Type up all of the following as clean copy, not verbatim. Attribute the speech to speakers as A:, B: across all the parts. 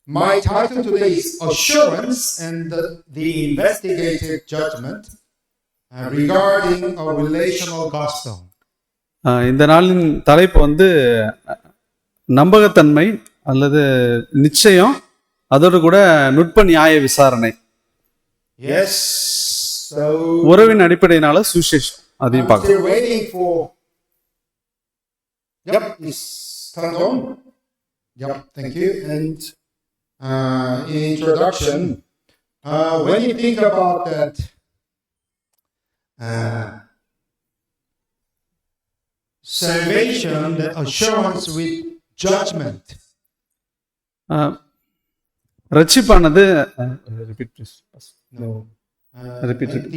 A: My title today is Assurance and the Investigative Judgment regarding a relational gospel.
B: இந்த நாளின் தலைப்பு வந்து நம்பகத்தன்மை அல்லது நிச்சயம், அதோடு கூட நுட்ப நியாய விசாரணை.
A: Yes. So
B: உறவின் அடிப்படையினால சுவிசேஷம் அதையும் பார்க்கலாம்.
A: waiting for. Yep, it's turned on. Yep, thank you. And in introduction, when you think about that, salvation, the assurance with judgment.
B: ரட்சிப்பானது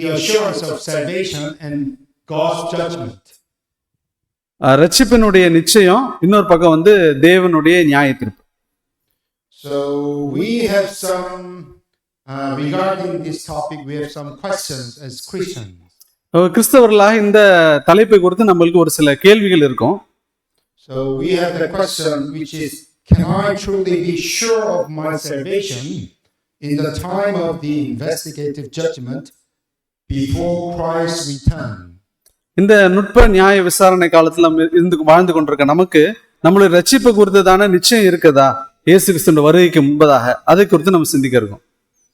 A: The assurance of salvation and God's judgment.
B: ரட்சிப்பினுடைய நிச்சயம், இன்னொரு பக்கம் வந்து தேவனுடைய நியாய தீர்ப்பு.
A: So we have some regarding this topic, we have some questions as Christians.
B: கிறிஸ்தவர்களாக இந்த தலைப்பை குறித்து நம்மளுக்கு ஒரு சில கேள்விகள் இருக்கும்.
A: So we have the question which is, can I truly be sure of my salvation in the time of the investigative judgment before Christ's return?
B: இந்த நுட்ப நியாய விசாரணை காலத்துல இருந்து வாழ்ந்து கொண்டிருக்க நமக்கு நம்மளுடைய ரட்சிப்பு குறித்ததான நிச்சயம் இருக்குதா இயேசு கிறிஸ்துவின் வருகைக்கு முன்பதாக, அதை குறித்து நம்ம சிந்திக்க இருக்கோம்.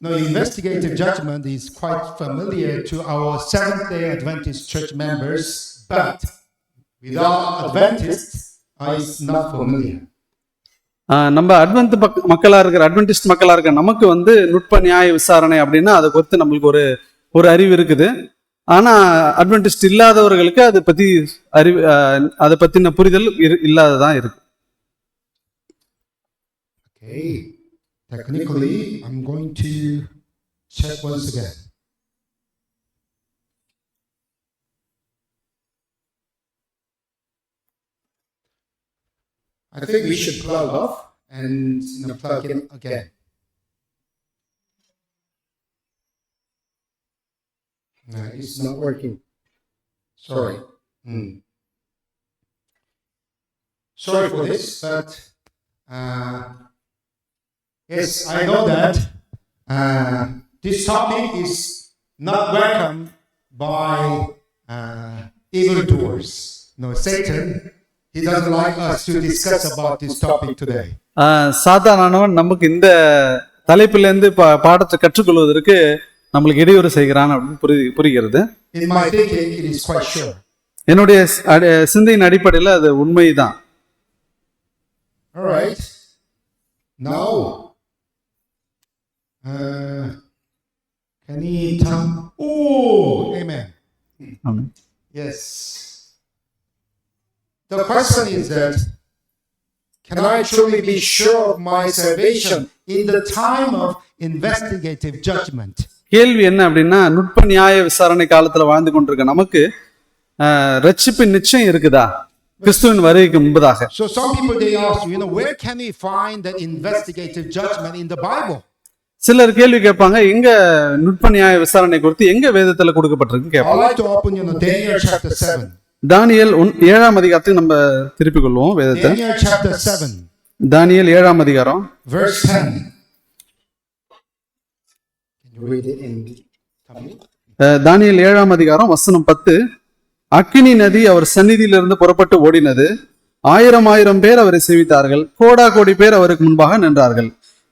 A: Now, investigative judgment is quite familiar to our Seventh-day Adventist church members, but without Adventists, it's not familiar.
B: நம்ம அட்வென்டிஸ்ட் மக்களா இருக்க நமக்கு வந்து நுட்ப நியாய விசாரணை அப்படின்னா அதை குறித்து நம்மளுக்கு ஒரு அறிவு இருக்குது. ஆனா அட்வென்டிஸ்ட் இல்லாதவர்களுக்கு அதை பத்தி அறிவு, அதை பத்தின புரிதல் இல்லாததான் இருக்கு.
A: Okay, technically, I'm going to check once again. I think we should plug off and plug in again. No, it's not working. Sorry. Sorry for this, but yes, I know that this topic is not welcome by evildoers. No, Satan, he doesn't like us to discuss about this topic today.
B: சாத்தானவன் நமக்கு இந்த தலைப்பிலிருந்து பாடத்தை கற்றுக்கொள்வதற்கு நம்மளுக்கு இடையூறு செய்கிறான் அப்படின்னு புரிகிறது.
A: In my thinking, it is quite sure.
B: என்னுடைய சிந்தையின் அடிப்படையில் அது உண்மைதான்.
A: All right. Now, can he come? Oh, amen.
B: Amen.
A: Yes. The question is that, can I truly be sure of my salvation in the time of investigative judgment?
B: கேள்வி என்ன அப்படின்னா, நுட்ப நியாய விசாரணை காலத்துல வாழ்ந்து கொண்டிருக்க நமக்கு ரட்சிப்பின் நிச்சயம் இருக்குதா கிறிஸ்துவின் வருகைக்கு முன்பதாக?
A: So some people they ask, where can we find that investigative judgment in the Bible?
B: சிலர் கேள்வி கேட்பாங்க, எங்க நுட்ப நியாய விசாரணை குறித்து எங்க வேதத்துல கொடுக்கப்பட்டிருக்கு கேட்பாங்க.
A: I like to open Daniel chapter 7.
B: தானியேல் 7ஆம் அதிகாரத்துக்கு நம்ம திருப்பிக் கொள்வோம் வேதத்தை.
A: Daniel chapter 7.
B: தானியேல் 7ஆம் அதிகாரம்
A: verse 10. Can you read it in Tamil?
B: தானியேல் 7ஆம் அதிகாரம் வசனம் 10. அக்கினி நதி அவர் சந்நிதியிலிருந்து புறப்பட்டு ஓடினது, 1000 பேர் அவரை சேவித்தார்கள், கோடி பேர் அவருக்கு முன்பாக நின்றார்கள்,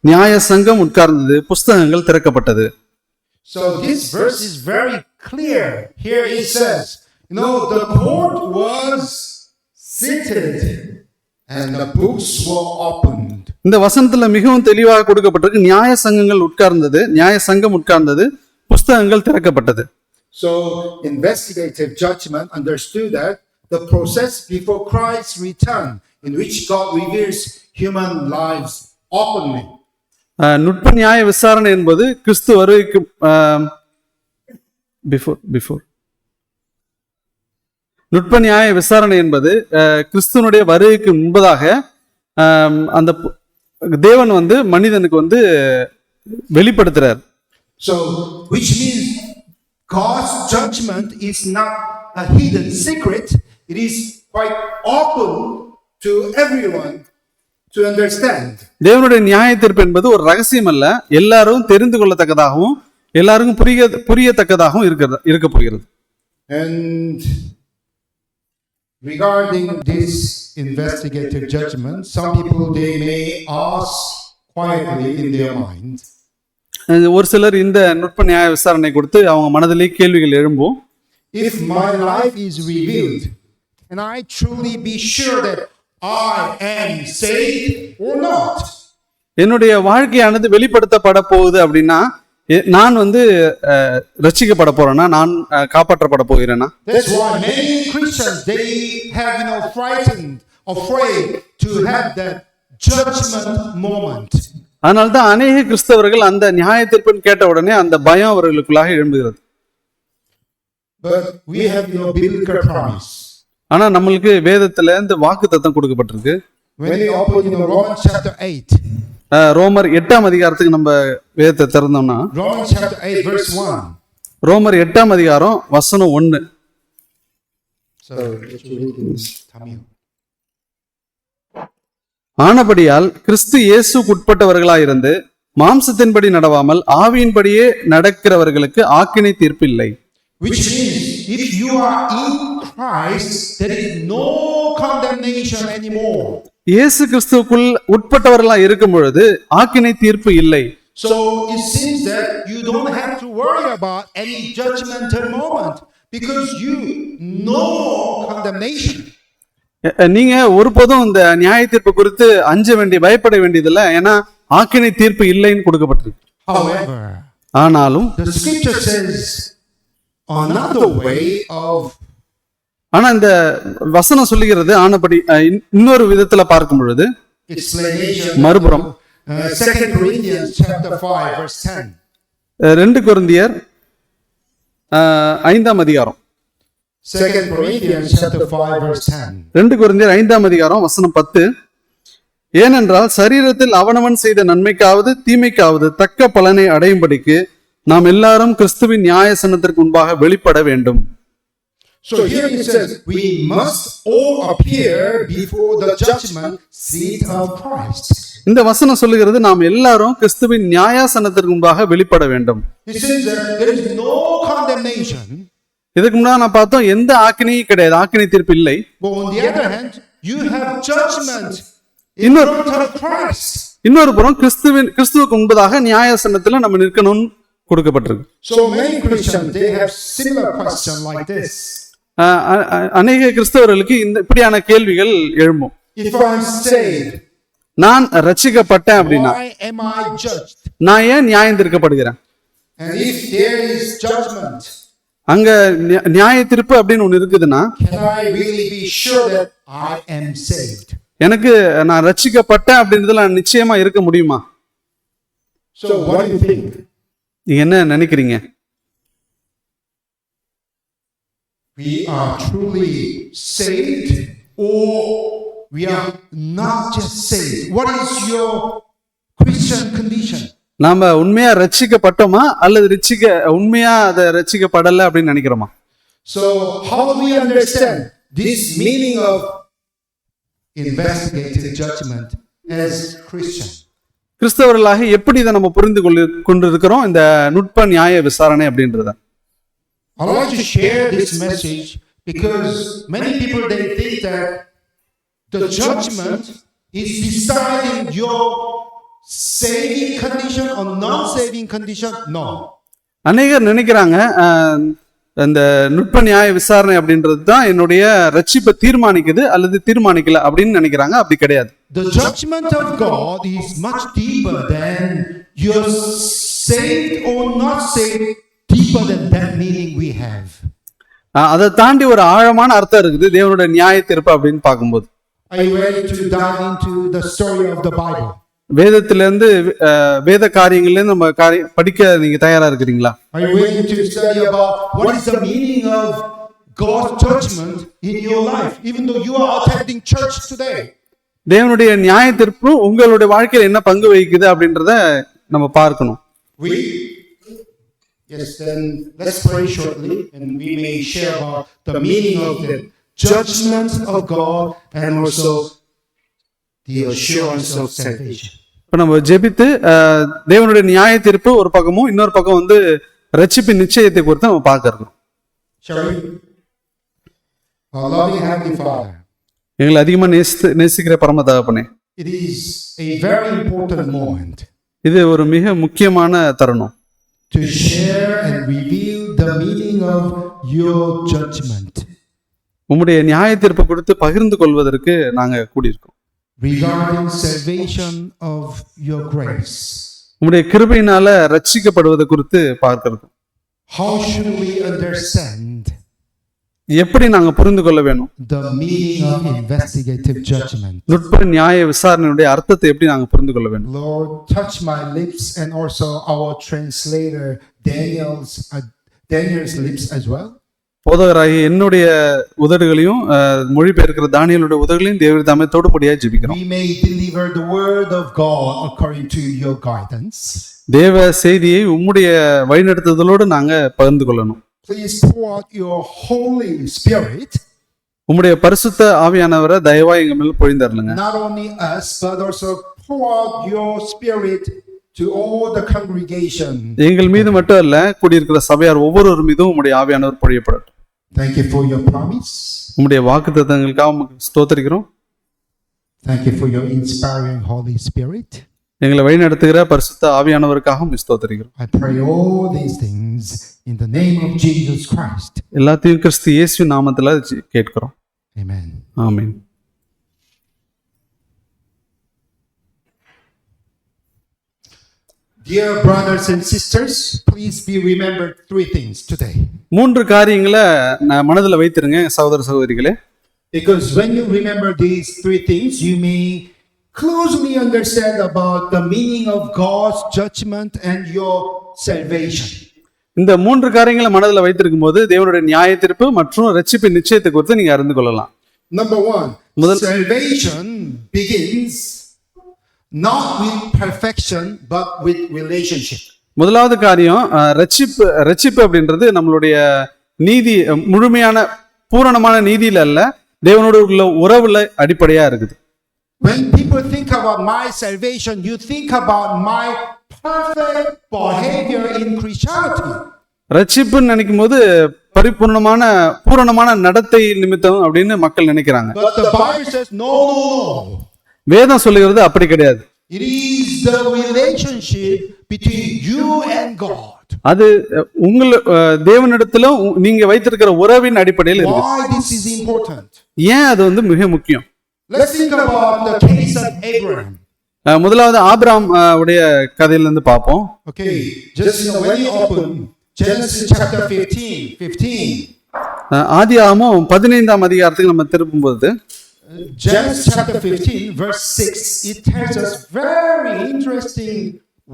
B: நியாய சங்கம் உட்கார்ந்தது, புஸ்தகங்கள் திறக்கப்பட்டது.
A: So this verse is very clear. Here it says, the court was seated and the books were opened.
B: இந்த வசனத்துல மிகவும் தெளிவாக கொடுக்கப்பட்டிருக்கு, நியாய சங்கங்கள் உட்கார்ந்தது, நியாய சங்கம் உட்கார்ந்தது, புஸ்தகங்கள் திறக்கப்பட்டது.
A: So investigative judgment understood that the process before Christ's return in which God reveals human lives openly.
B: நுட்ப நியாய விசாரணை என்பது கிறிஸ்து வருகைக்கு நுட்ப நியாய விசாரணை என்பது கிறிஸ்துவனுடைய வருகைக்கு முன்பதாக அந்த தேவன் வந்து மனிதனுக்கு வந்து வெளிப்படுத்துறார்.
A: So which means God's judgment is not a hidden secret. It is quite open to everyone to understand.
B: தேவனுடைய நியாய தீர்ப்பு என்பது ஒரு ரகசியம் அல்ல, எல்லாரும் தெரிந்து கொள்ளத்தக்கதாகவும் எல்லாருக்கும் புரியத்தக்கதாகவும் இருக்க போகிறது.
A: And regarding this investigative judgment, some people they may ask quietly in their mind.
B: ஒரு சிலர் இந்த நுட்ப நியாய விசாரணை கொடுத்து அவங்க மனதிலே கேள்விகள் எழும்பும்.
A: If my life is revealed, and I truly be sure that I am saved or not?
B: என்னுடைய வாழ்க்கையானது வெளிப்படுத்தப்பட போகுது அப்படின்னா நான் ரட்சிக்கப்பட போறேன்னா, நான் காப்பாற்றப்பட போகிறேன்னா?
A: That's why many Christians they have frightened, afraid to have that judgment moment.
B: அதனால தான் அநேக கிறிஸ்தவர்கள் அந்த நியாய தீர்ப்புன்னு கேட்ட உடனே அந்த பயம் அவர்களுக்குள்ளாக எழும்புகிறது.
A: But we have biblical promise.
B: ஆனா நம்மளுக்கு வேதத்துல இந்த வாக்குத்தத்தம் கொடுக்கப்பட்டிருக்கு.
A: When you open Romans chapter 8.
B: ரோமர் 8ஆம் அதிகாரத்துக்கு நம்ம வேதத்தை திறந்தோம்னா,
A: Romans chapter 8 verse 1.
B: ரோமர் 8ஆம் அதிகாரம் வசனம் 1.
A: So let's read this. Tamil.
B: ஆனபடியால் கிறிஸ்து இயேசுக்கு உட்பட்டவர்களாயிருந்து மாம்சத்தின்படி நடவாமல் ஆவியின்படியே நடக்கிறவர்களுக்கு ஆக்கினை தீர்ப்பு இல்லை.
A: Which means if you are in Christ, there is no condemnation anymore.
B: இயேசு கிறிஸ்துவுக்குள் உட்பட்டவர்களாய் இருக்கும் பொழுது ஆக்கினை தீர்ப்பு இல்லை.
A: So it seems that you don't have to worry about any judgmental moment because you know condemnation.
B: நீங்க ஒருபோதும் இந்த நியாய தீர்ப்பு குறித்து அஞ்ச வேண்டிய பயப்பட வேண்டியதில்லை, ஏன்னா ஆக்கினை தீர்ப்பு இல்லைன்னு கொடுக்கப்பட்டிருக்கு.
A: However,
B: ஆனாலும்
A: the scripture says another way of.
B: ஆனா இந்த வசனம் சொல்லுகிறது ஆனபடி இன்னொரு விதத்துல பார்க்கும் பொழுது மறுபுறம்
A: 2 Corinthians chapter 5 verse 10.
B: 2 கொரிந்தியர் 5ஆம் அதிகாரம்
A: 2 Corinthians chapter 5 verse 10.
B: 2 கொரிந்தியர் 5ஆம் அதிகாரம் வசனம் 10. ஏனென்றால் சரீரத்தில் அவனவன் செய்த நன்மைக்காவது தீமைக்காவது தக்க பலனை அடையும்படிக்கு நாம் எல்லாரும் கிறிஸ்துவின் நியாயாசனத்திற்கு முன்பாக வெளிப்பட வேண்டும்.
A: So here it says we must all appear before the judgment seat of Christ.
B: இந்த வசனம் சொல்லுகிறது நாம் எல்லாரும் கிறிஸ்துவின் நியாயாசனத்திற்கு முன்பாக வெளிப்பட வேண்டும்.
A: It says that there is no condemnation.
B: இதுக்கு முன்னாடி நான் பார்த்தோம் எந்த ஆக்கினையும் கிடையாது, ஆக்கினை தீர்ப்பு இல்லை.
A: But on the other hand, you have judgment in front of Christ.
B: இன்னொரு புறம் கிறிஸ்துவுக்கு முன்பதாக நியாயாசனத்துல நம்ம நிற்கணும்னு கொடுக்கப்பட்டிருக்கு.
A: So many Christians they have similar question like this.
B: அநேக கிறிஸ்தவர்களுக்கு இப்படியான கேள்விகள் எழும்பும்.
A: If I'm saved,
B: நான் ரட்சிக்கப்பட்டேன் அப்படின்னா
A: why am I judged?
B: நான் ஏன் நியாயம் தீர்க்கப்படுகிறேன்?
A: And if there is judgment,
B: அங்க நியாய தீர்ப்பு அப்படின்னு ஒண்ணு இருக்குதுன்னா,
A: can I really be sure that I am saved?
B: எனக்கு நான் ரட்சிக்கப்பட்டேன் அப்படின்றதுல நிச்சயமா இருக்க முடியுமா?
A: So what do you think?
B: நீங்க என்ன நினைக்கிறீங்க?
A: We are truly saved or we are not just saved? What is your Christian condition?
B: நாம உண்மையா ரட்சிக்கப்பட்டோமா அல்லது உண்மையா அதை ரட்சிக்கப்படல அப்படின்னு நினைக்கிறோமா?
A: So how do we understand this meaning of investigative judgment as Christian?
B: கிறிஸ்தவர்களாக எப்படி இதை நம்ம புரிந்து கொண்டிருக்கிறோம் இந்த நுட்ப நியாய விசாரணை அப்படின்றத?
A: I would like to share this message because many people they think that the judgment is deciding your saving condition or non-saving condition. No.
B: அநேகர் நினைக்கிறாங்க இந்த நுட்ப நியாய விசாரணை அப்படின்றது தான் என்னுடைய ரட்சிப்பை தீர்மானிக்குது அல்லது தீர்மானிக்கல அப்படின்னு நினைக்கிறாங்க. அப்படி கிடையாது.
A: The judgment of God is much deeper than you're saved or not saved. Deeper than that meaning we have.
B: அதை தாண்டி ஒரு ஆழமான அர்த்தம் இருக்குது தேவனுடைய நியாய தீர்ப்பு அப்படின்னு பார்க்கும்போது.
A: Are you ready to dive into the story of the Bible?
B: வேதத்திலிருந்து வேத காரியங்கள்ல இருந்து நம்ம படிக்க நீங்க தயாரா இருக்கிறீங்களா?
A: Are you ready to study about what is the meaning of God's judgment in your life even though you are attending church today?
B: தேவனுடைய நியாய தீர்ப்பு உங்களுடைய வாழ்க்கையில என்ன பங்கு வகிக்குது அப்படின்றத நம்ம பார்க்கணும்.
A: Yes, then let's pray shortly and we may share about the meaning of the judgment of God and also the assurance of salvation.
B: இப்ப நம்ம ஜெபித்து தேவனுடைய நியாய தீர்ப்பு ஒரு பக்கமும் இன்னொரு பக்கம் வந்து ரட்சிப்பின் நிச்சயத்தை குறித்து நம்ம பார்க்கிறோம்.
A: Shall we? Our loving Heavenly Father,
B: எங்களை அதிகமா நேசிக்கிற பரம தகப்பனே,
A: it is a very important moment
B: இது ஒரு மிக முக்கியமான தருணம்.
A: to share and reveal the meaning of your judgment
B: உம்முடைய நியாய தீர்ப்பு கொடுத்து பகிர்ந்து கொள்வதற்கு நாங்க கூடியிருக்கோம்.
A: regarding salvation of your grace.
B: உம்முடைய கிருபையினால ரட்சிக்கப்படுவது குறித்து பார்க்கிறோம்.
A: How should we understand
B: எப்படி நாங்க புரிந்து கொள்ள வேணும்?
A: the meaning of investigative judgment?
B: நுட்ப நியாய விசாரணையுடைய அர்த்தத்தை எப்படி நாங்க புரிந்து கொள்ள வேணும்?
A: Lord, touch my lips and also our translator Daniel's lips as well.
B: போதகராகி என்னுடைய உதடுகளையும் மொழிபெயர்க்கிற தானியேலுடைய உதடுகளையும் தேவரீர் தாமே தொடும்படியாக ஜெபிக்கிறோம்.
A: We may deliver the word of God according to your guidance.
B: தேவ செய்தியை உம்முடைய வழிநடத்துதலோடு நாங்க பகிர்ந்து கொள்ளணும்.
A: Please pour out your Holy Spirit.
B: உம்முடைய பரிசுத்த ஆவியானவரை தயவாய் எங்க மேல பொழிந்தருளுங்க.
A: Not only us, but also pour out your Spirit to all the congregation.
B: எங்கள் மீது மட்டும் அல்ல, கூடியிருக்கிற சபையார் ஒவ்வொருவர் மீதும் உம்முடைய ஆவியானவர் பொழியப்படட்டும்.
A: Thank you for your promise.
B: உம்முடைய வாக்குத்தத்தங்களுக்காக உமக்கு ஸ்தோத்திரிக்கிறோம்.
A: Thank you for your inspiring Holy Spirit.
B: எங்களை வழி நடத்துகிற பரிசுத்த ஆவியானவருக்காக ஸ்தோத்திரிக்கிறோம்.
A: I pray all these things in the name of Jesus Christ.
B: எல்லாத்தையும் கிறிஸ்து இயேசு நாமத்துல கேட்கிறோம்.
A: Amen.
B: Amen.
A: Dear brothers and sisters, please be remembered three things today.
B: மூன்று காரியங்களை மனதில் வைத்திருங்க சகோதர சகோதரிகளே.
A: Because when you remember these three things, you may closely understand about the meaning of God's judgment and your salvation.
B: இந்த மூன்று காரியங்களை மனதில் வைத்திருக்கும் போது தேவனுடைய நியாய தீர்ப்பு மற்றும் ரட்சிப்பின் நிச்சயத்தை குறித்து நீங்க அறிந்து கொள்ளலாம்.
A: Number one, salvation begins not with perfection but with relationship.
B: முதலாவது காரியம் ரட்சிப்பு அப்படின்றது நம்மளுடைய நீதி முழுமையான பூரணமான நீதியில அல்ல, தேவனோடு உள்ள உறவுல அடிப்படையா இருக்குது.
A: When people think about my salvation, you think about my perfect behavior in Christianity.
B: ரட்சிப்புன்னு நினைக்கும் போது பூரணமான நடத்தை நிமித்தம் அப்படின்னு மக்கள் நினைக்கிறாங்க.
A: But the Bible says no.
B: வேதம் சொல்லுகிறது அப்படி கிடையாது.
A: It is the relationship between you and God.
B: அது உங்கள் தேவனிடத்துல நீங்க வைத்திருக்கிற உறவின் அடிப்படையில் இருக்கு.
A: Why this is important?
B: ஏன் அது வந்து மிக முக்கியம்?
A: Let's think about the case of Abraham.
B: முதலாவது ஆபிரகாம் உடைய கதையில இருந்து பார்ப்போம்.
A: Okay, just when you open Genesis chapter 15.
B: ஆதியாகமம் 15ஆம் அதிகாரத்துக்கு நம்ம திரும்பும்போது
A: Genesis chapter 15 verse 6, it tells us very interesting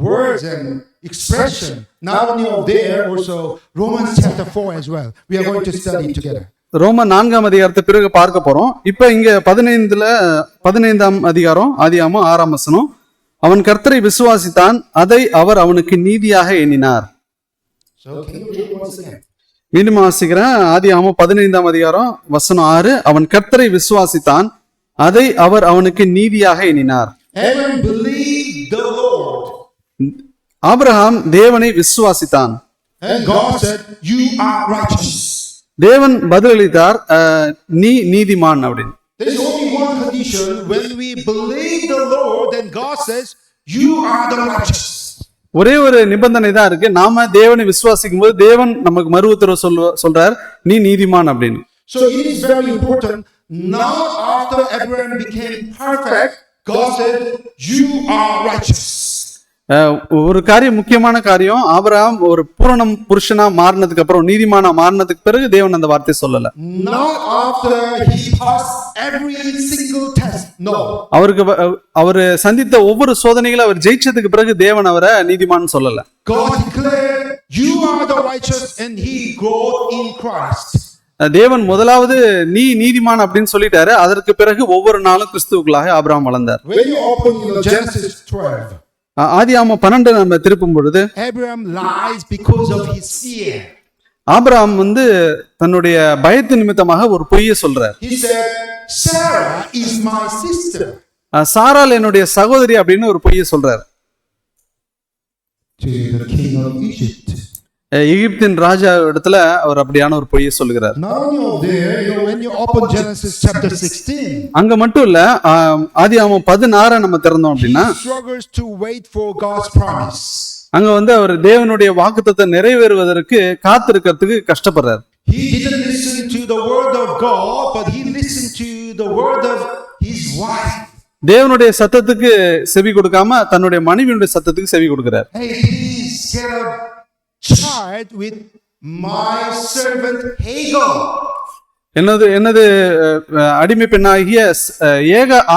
A: words and expression, not only of there, also Romans chapter 4 as well. We are going to study together.
B: ரோம 4ஆம் அதிகாரத்தை பிறகு பார்க்க போறோம். இப்ப இங்க 15ஆம் அதிகாரம் ஆதியாகமம் 6ஆம் வசனம், அவன் கர்த்தரை விசுவாசித்தான், அதை அவர் அவனுக்கு நீதியாக எண்ணினார். மீண்டும் வாசிக்கிறேன். ஆதியாகமம் 15ஆம் அதிகாரம் வசனம் 6, அவன் கர்த்தரை விசுவாசித்தான், அதை அவர் அவனுக்கு நீதியாக எண்ணினார். ஆபிரகாம் தேவனை விசுவாசித்தான். தேவன் பதிலளித்தார், நீ நீதிமான் அப்படின்னு. ஒரே ஒரு நிபந்தனை தான் இருக்கு. நாம தேவனை விசுவாசிக்கும் போது தேவன் நமக்கு மறு உத்தரவு சொல்றார், நீ நீதிமான் அப்படின்னு.
A: So it is very important. Not after Abraham became perfect, God said, you are righteous.
B: ஒரு காரியம், முக்கியமான காரியம், ஆபிரகாம் ஒரு பூரணம் புருஷனா மாறினதுக்கு அப்புறம், நீதிமானா மாறினதுக்கு பிறகு தேவன் அந்த வார்த்தை சொல்லல.
A: Not after he passed every single test. No.
B: அவர் சந்தித்த ஒவ்வொரு சோதனைகளை அவர் ஜெயிச்சதுக்கு பிறகு தேவன் அவரை நீதிமான் சொல்லல.
A: God declared, you are the righteous, and he grew in Christ.
B: தேவன் முதலாவது நீ நீதிமான் அப்படின்னு சொல்லிட்டாரு. அதற்கு பிறகு ஒவ்வொரு நாளும் கிறிஸ்துவுக்குள்ளாக ஆபிரகாம் வளர்ந்தார்.
A: When you open Genesis 12,
B: ஆதியாகமம் 12 நம்ம திருப்பும் பொழுது
A: Abraham lies because of his fear.
B: Abraham வந்து தன்னுடைய பயத்து நிமித்தமாக ஒரு பொய்யை சொல்றார்.
A: He said, Sarah is my sister.
B: சாராள் என்னுடைய சகோதரி அப்படின்னு ஒரு பொய்யை சொல்றாரு
A: to the king of Egypt.
B: எகிப்தின் ராஜா இடத்துல அவர் அப்படியான ஒரு பொய்யை சொல்லுகிறார்.
A: Not only there, when you open Genesis chapter 16,
B: அங்க மட்டும் இல்ல, ஆதியாகமம் 16 நம்ம திறந்தோம் அப்படின்னா
A: he struggles to wait for God's promise.
B: அங்க வந்து அவர் தேவனுடைய வாக்குத்தத்தத்தை நிறைவேறுவதற்கு காத்திருக்கிறதுக்கு கஷ்டப்படுறார்.
A: He didn't listen to the word of God, but he listened to the word of his wife.
B: தேவனுடைய சத்தத்துக்கு செவி கொடுக்காம தன்னுடைய மனைவியுடைய சத்தத்துக்கு செவி கொடுக்கிறார்.
A: Hey, please get a child with my servant Hagar.
B: என்னது அடிமை பெண்ணாகிய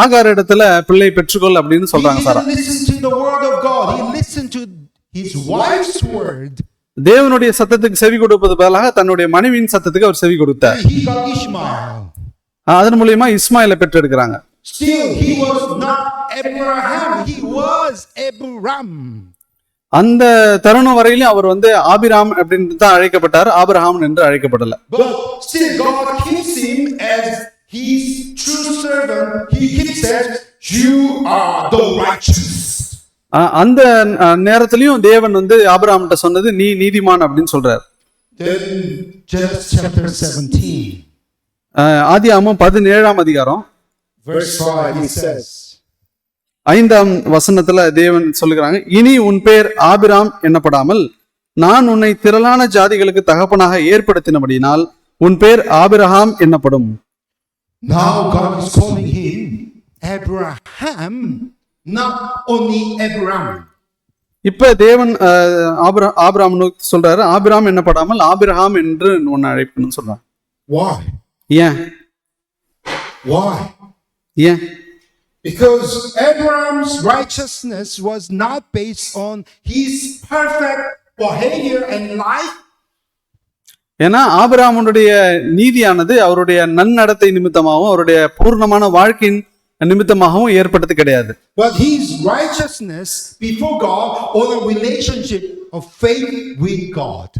B: ஆகார் இடத்துல பிள்ளை பெற்றுக்கொள் அப்படின்னு சொல்றாங்க சாரா.
A: He didn't listen to the word of God. He listened to his wife's word.
B: தேவனுடைய சத்தத்துக்கு செவி கொடுப்பது பதிலாக தன்னுடைய மனைவியின் சத்தத்துக்கு அவர் செவி கொடுத்தார்.
A: He got Ishmael.
B: அதன் மூலமா இஸ்மாயிலை பெற்றெடுக்கிறாங்க.
A: Still, he was not Abraham. He was Abram.
B: அந்த தருணம் வரையிலும் அவர் வந்து ஆபிராம் அப்படின்னு தான் அழைக்கப்பட்டார், ஆபிரகாம் என்று அழைக்கப்படல.
A: But still, God keeps him as his true servant. He keeps says, "You are the righteous."
B: அந்த நேரத்திலையும் தேவன் வந்து ஆபிரகாம்கிட்ட சொன்னது நீ நீதிமான் அப்படின்னு சொல்றார்.
A: Then Genesis chapter 17,
B: ஆதியாகமம் 17ஆம் அதிகாரம்
A: verse 5, he says,
B: 5ஆம் வசனத்துல தேவன் சொல்லுகிறாங்க, இனி உன் பேர் ஆபிராம் என்னப்படாமல் நான் உன்னை திரளான ஜாதிகளுக்கு தகப்பனாக ஏற்படுத்தினபடினால் உன் பேர் Abraham என்னப்படும்.
A: Now God is calling him Abraham, not only Abram.
B: இப்ப தேவன் ஆபிராம் சொல்றாரு, ஆபிராம் என்னப்படாமல் ஆபிரகாம் என்று உன்னை அழைக்கணும்னு சொல்றாங்க.
A: Why?
B: ஏன்?
A: Why?
B: ஏன்?
A: Because Abraham's righteousness was not based on his perfect behavior and life.
B: ஏன்னா ஆபிரகாமுடைய நீதியானது அவருடைய நன்னடத்தை நிமித்தமாகவும் அவருடைய பூர்ணமான வாழ்க்கையின் நிமித்தமாகவும் ஏற்பட்டது கிடையாது.
A: But his righteousness before God on a relationship of faith with God.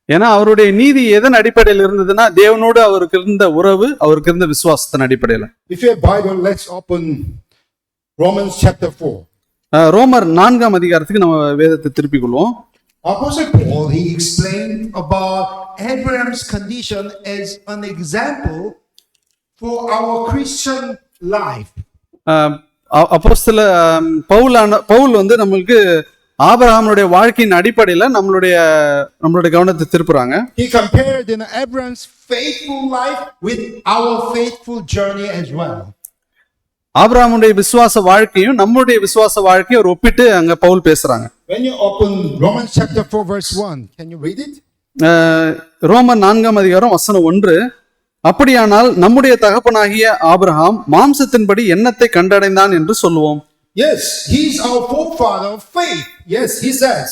B: ஏன்னா அவருடைய நீதி எதன் அடிப்படையில் இருந்ததுன்னா தேவனோடு அவருக்கு இருந்த உறவு, அவருக்கு இருந்த விசுவாசத்தின் அடிப்படையில்.
A: If you have Bible, let's open Romans chapter 4.
B: ரோமர் 4ஆம் அதிகாரத்துக்கு நம்ம வேதத்தை திருப்பிக் கொள்வோம்.
A: Apostle Paul, he explained about Abraham's condition as an example for our Christian life.
B: அப்போஸ்தலர் பவுல் வந்து நம்மளுக்கு ஆபிரகாமுடைய வாழ்க்கையின் அடிப்படையில நம்மளுடைய கவனத்தை திருப்புறாங்க.
A: He compared Abraham's faithful life with our faithful journey as well.
B: ஆபிரகாமுடைய விசுவாச வாழ்க்கையும் நம்முடைய விசுவாச வாழ்க்கையும் ஒரு ஒப்பிட்டு அங்க பவுல் பேசுறாங்க.
A: When you open Romans chapter 4 verse 1, can you read it?
B: ரோமர் 4ஆம் அதிகாரம் வசனம் 1, அப்படியானால் நம்முடைய தகப்பனாகிய ஆபிரகாம் மாம்சத்தின்படி என்னத்தை கண்டடைந்தான் என்று சொல்லுவோம்.
A: Yes, he's our forefather of faith. Yes, he says.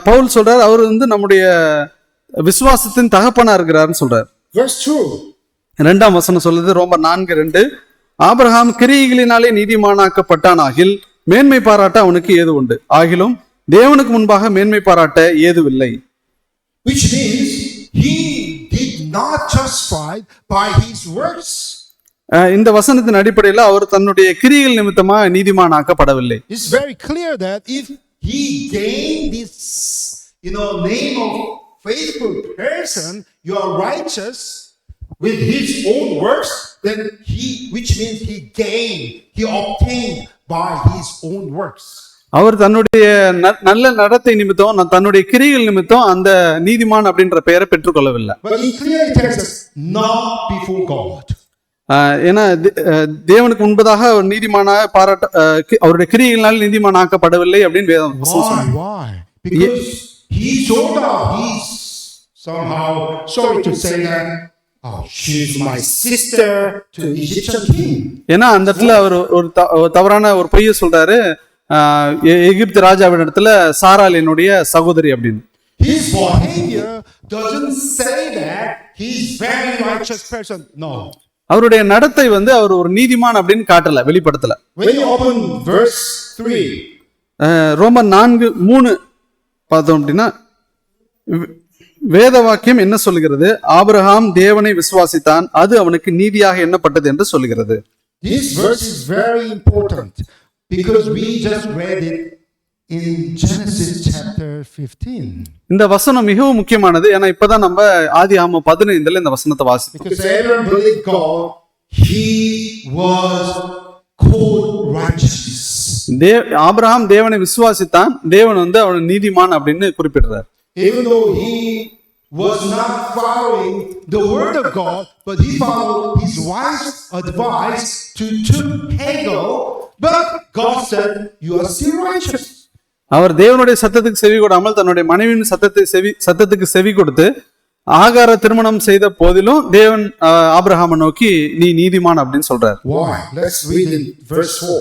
B: Pavul சொல்றார், அவர் வந்து நம்முடைய விசுவாசத்தின் தகப்பனா இருக்கிறார்னு சொல்றார்.
A: Verse 2.
B: 2ஆம் வசனம் சொல்லுது, ரோமர் 4:2, ஆபிரகாம் கிரியைகளினாலே நீதிமானாக்கப்பட்டானாகில் மேன்மை பாராட்ட அவனுக்கு ஏது உண்டு, ஆகிலும் தேவனுக்கு முன்பாக மேன்மை பாராட்ட ஏதுவில்லை.
A: Which means he did not justify by his works.
B: இந்த வசனத்தின் அடிப்படையில் அவர் தன்னுடைய கிரியைகள் நிமித்தமா நீதிமானாக்கப்படவில்லை.
A: It's very clear that if he gained this name of faithful person, you are righteous with his own works, then which means he obtained by his own works.
B: அவர் தன்னுடைய நல்ல நடத்தை நிமித்தம் தன்னுடைய கிரியைகள் நிமித்தம் அந்த நீதிமான் அப்படின்ற பெயரை பெற்றுக்கொள்ளவில்லை.
A: But he clearly tells us, not before God.
B: ஏன்னா தேவனுக்கு முன்பதாக ஒரு நீதிமானாக பாராட்ட அவருடைய கிரியைகளால் நீதிமானாக்கப்படவில்லை அப்படின்னு வேதம்.
A: Why? Because he showed up. He's somehow sorry to say that. Oh, she's my sister to the Egyptian king.
B: ஏன்னா அந்த இடத்துல அவர் ஒரு தவறான ஒரு பொய்யை சொல்றாரு, எகிப்து ராஜாவின் இடத்துல சாராள் என்னுடைய சகோதரி அப்படின்னு.
A: His behavior doesn't say that he's very righteous person. No.
B: அவருடைய நடத்தை வந்து அவர் ஒரு நீதிமான் அப்படின்னு காட்டல, வெளிப்படுத்தல.
A: When you open verse 3,
B: ரோமர் 4:3 பார்த்தோம் அப்படின்னா வேத வாக்கியம் என்ன சொல்லுகிறது? ஆபிரகாம் தேவனை விசுவாசித்தான், அது அவனுக்கு நீதியாக எண்ணப்பட்டது என்று சொல்லுகிறது.
A: This verse is very important because we just read it in Genesis chapter 15.
B: இந்த வசனம் மிகவும் முக்கியமானது. ஏன்னா இப்பதான் நம்ம ஆதியாகமம் 15ல இந்த வசனத்தை வாசித்தோம்.
A: Because Abraham believed God, he was called righteous.
B: Abraham தேவனை விசுவாசித்தான், தேவன் வந்து அவனை நீதிமான் அப்படின்னு குறிப்பிடுறார்.
A: Even though he was not following the word of God, but he followed his wife's advice to Hagar, but God said, you are still righteous.
B: அவர் தேவனுடைய சத்தத்துக்கு செவி கொடாமல் தன்னுடைய மனைவியின் சத்தத்துக்கு செவி கொடுத்து ஆகார திருமணம் செய்த போதிலும் தேவன் ஆபிரகாமை நோக்கி நீ நீதிமான் அப்படின்னு சொல்றார்.
A: Why? Let's read in verse 4.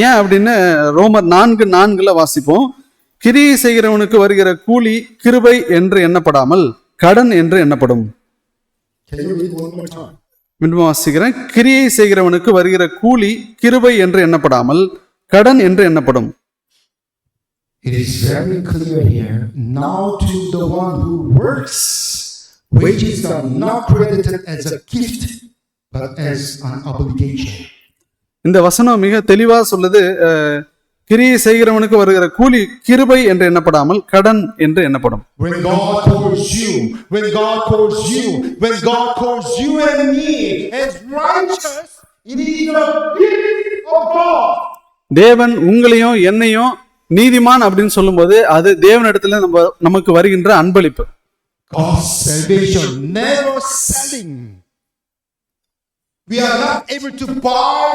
B: ஏன் அப்படின்னு ரோமர் 4:4 வாசிப்போம். கிரியை செய்கிறவனுக்கு வருகிற கூலி கிருபை என்று எண்ணப்படாமல் கடன் என்று எண்ணப்படும். மீண்டும் வாசிக்கிறேன். கிரியை செய்கிறவனுக்கு வருகிற கூலி கிருபை என்று எண்ணப்படாமல் கடன் என்று எண்ணப்படும்.
A: It is very clear here. Now to the one who works, wages are not credited as a gift, but as an obligation.
B: இந்த வசனம் மிக தெளிவா சொல்லுது. கிரியை செய்கிறவனுக்கு வருகிற கூலி கிருபை என்று எண்ணப்படாமல் கடன் என்று எண்ணப்படும்.
A: When God calls you and me as righteous, it is a gift of God.
B: தேவன் உங்களையும் என்னையும் நீதிமான் அப்படின்னு சொல்லும்போது அது தேவனிடத்துல நமக்கு வருகின்ற அன்பளிப்பு.
A: God's salvation, never selling. We are not able to buy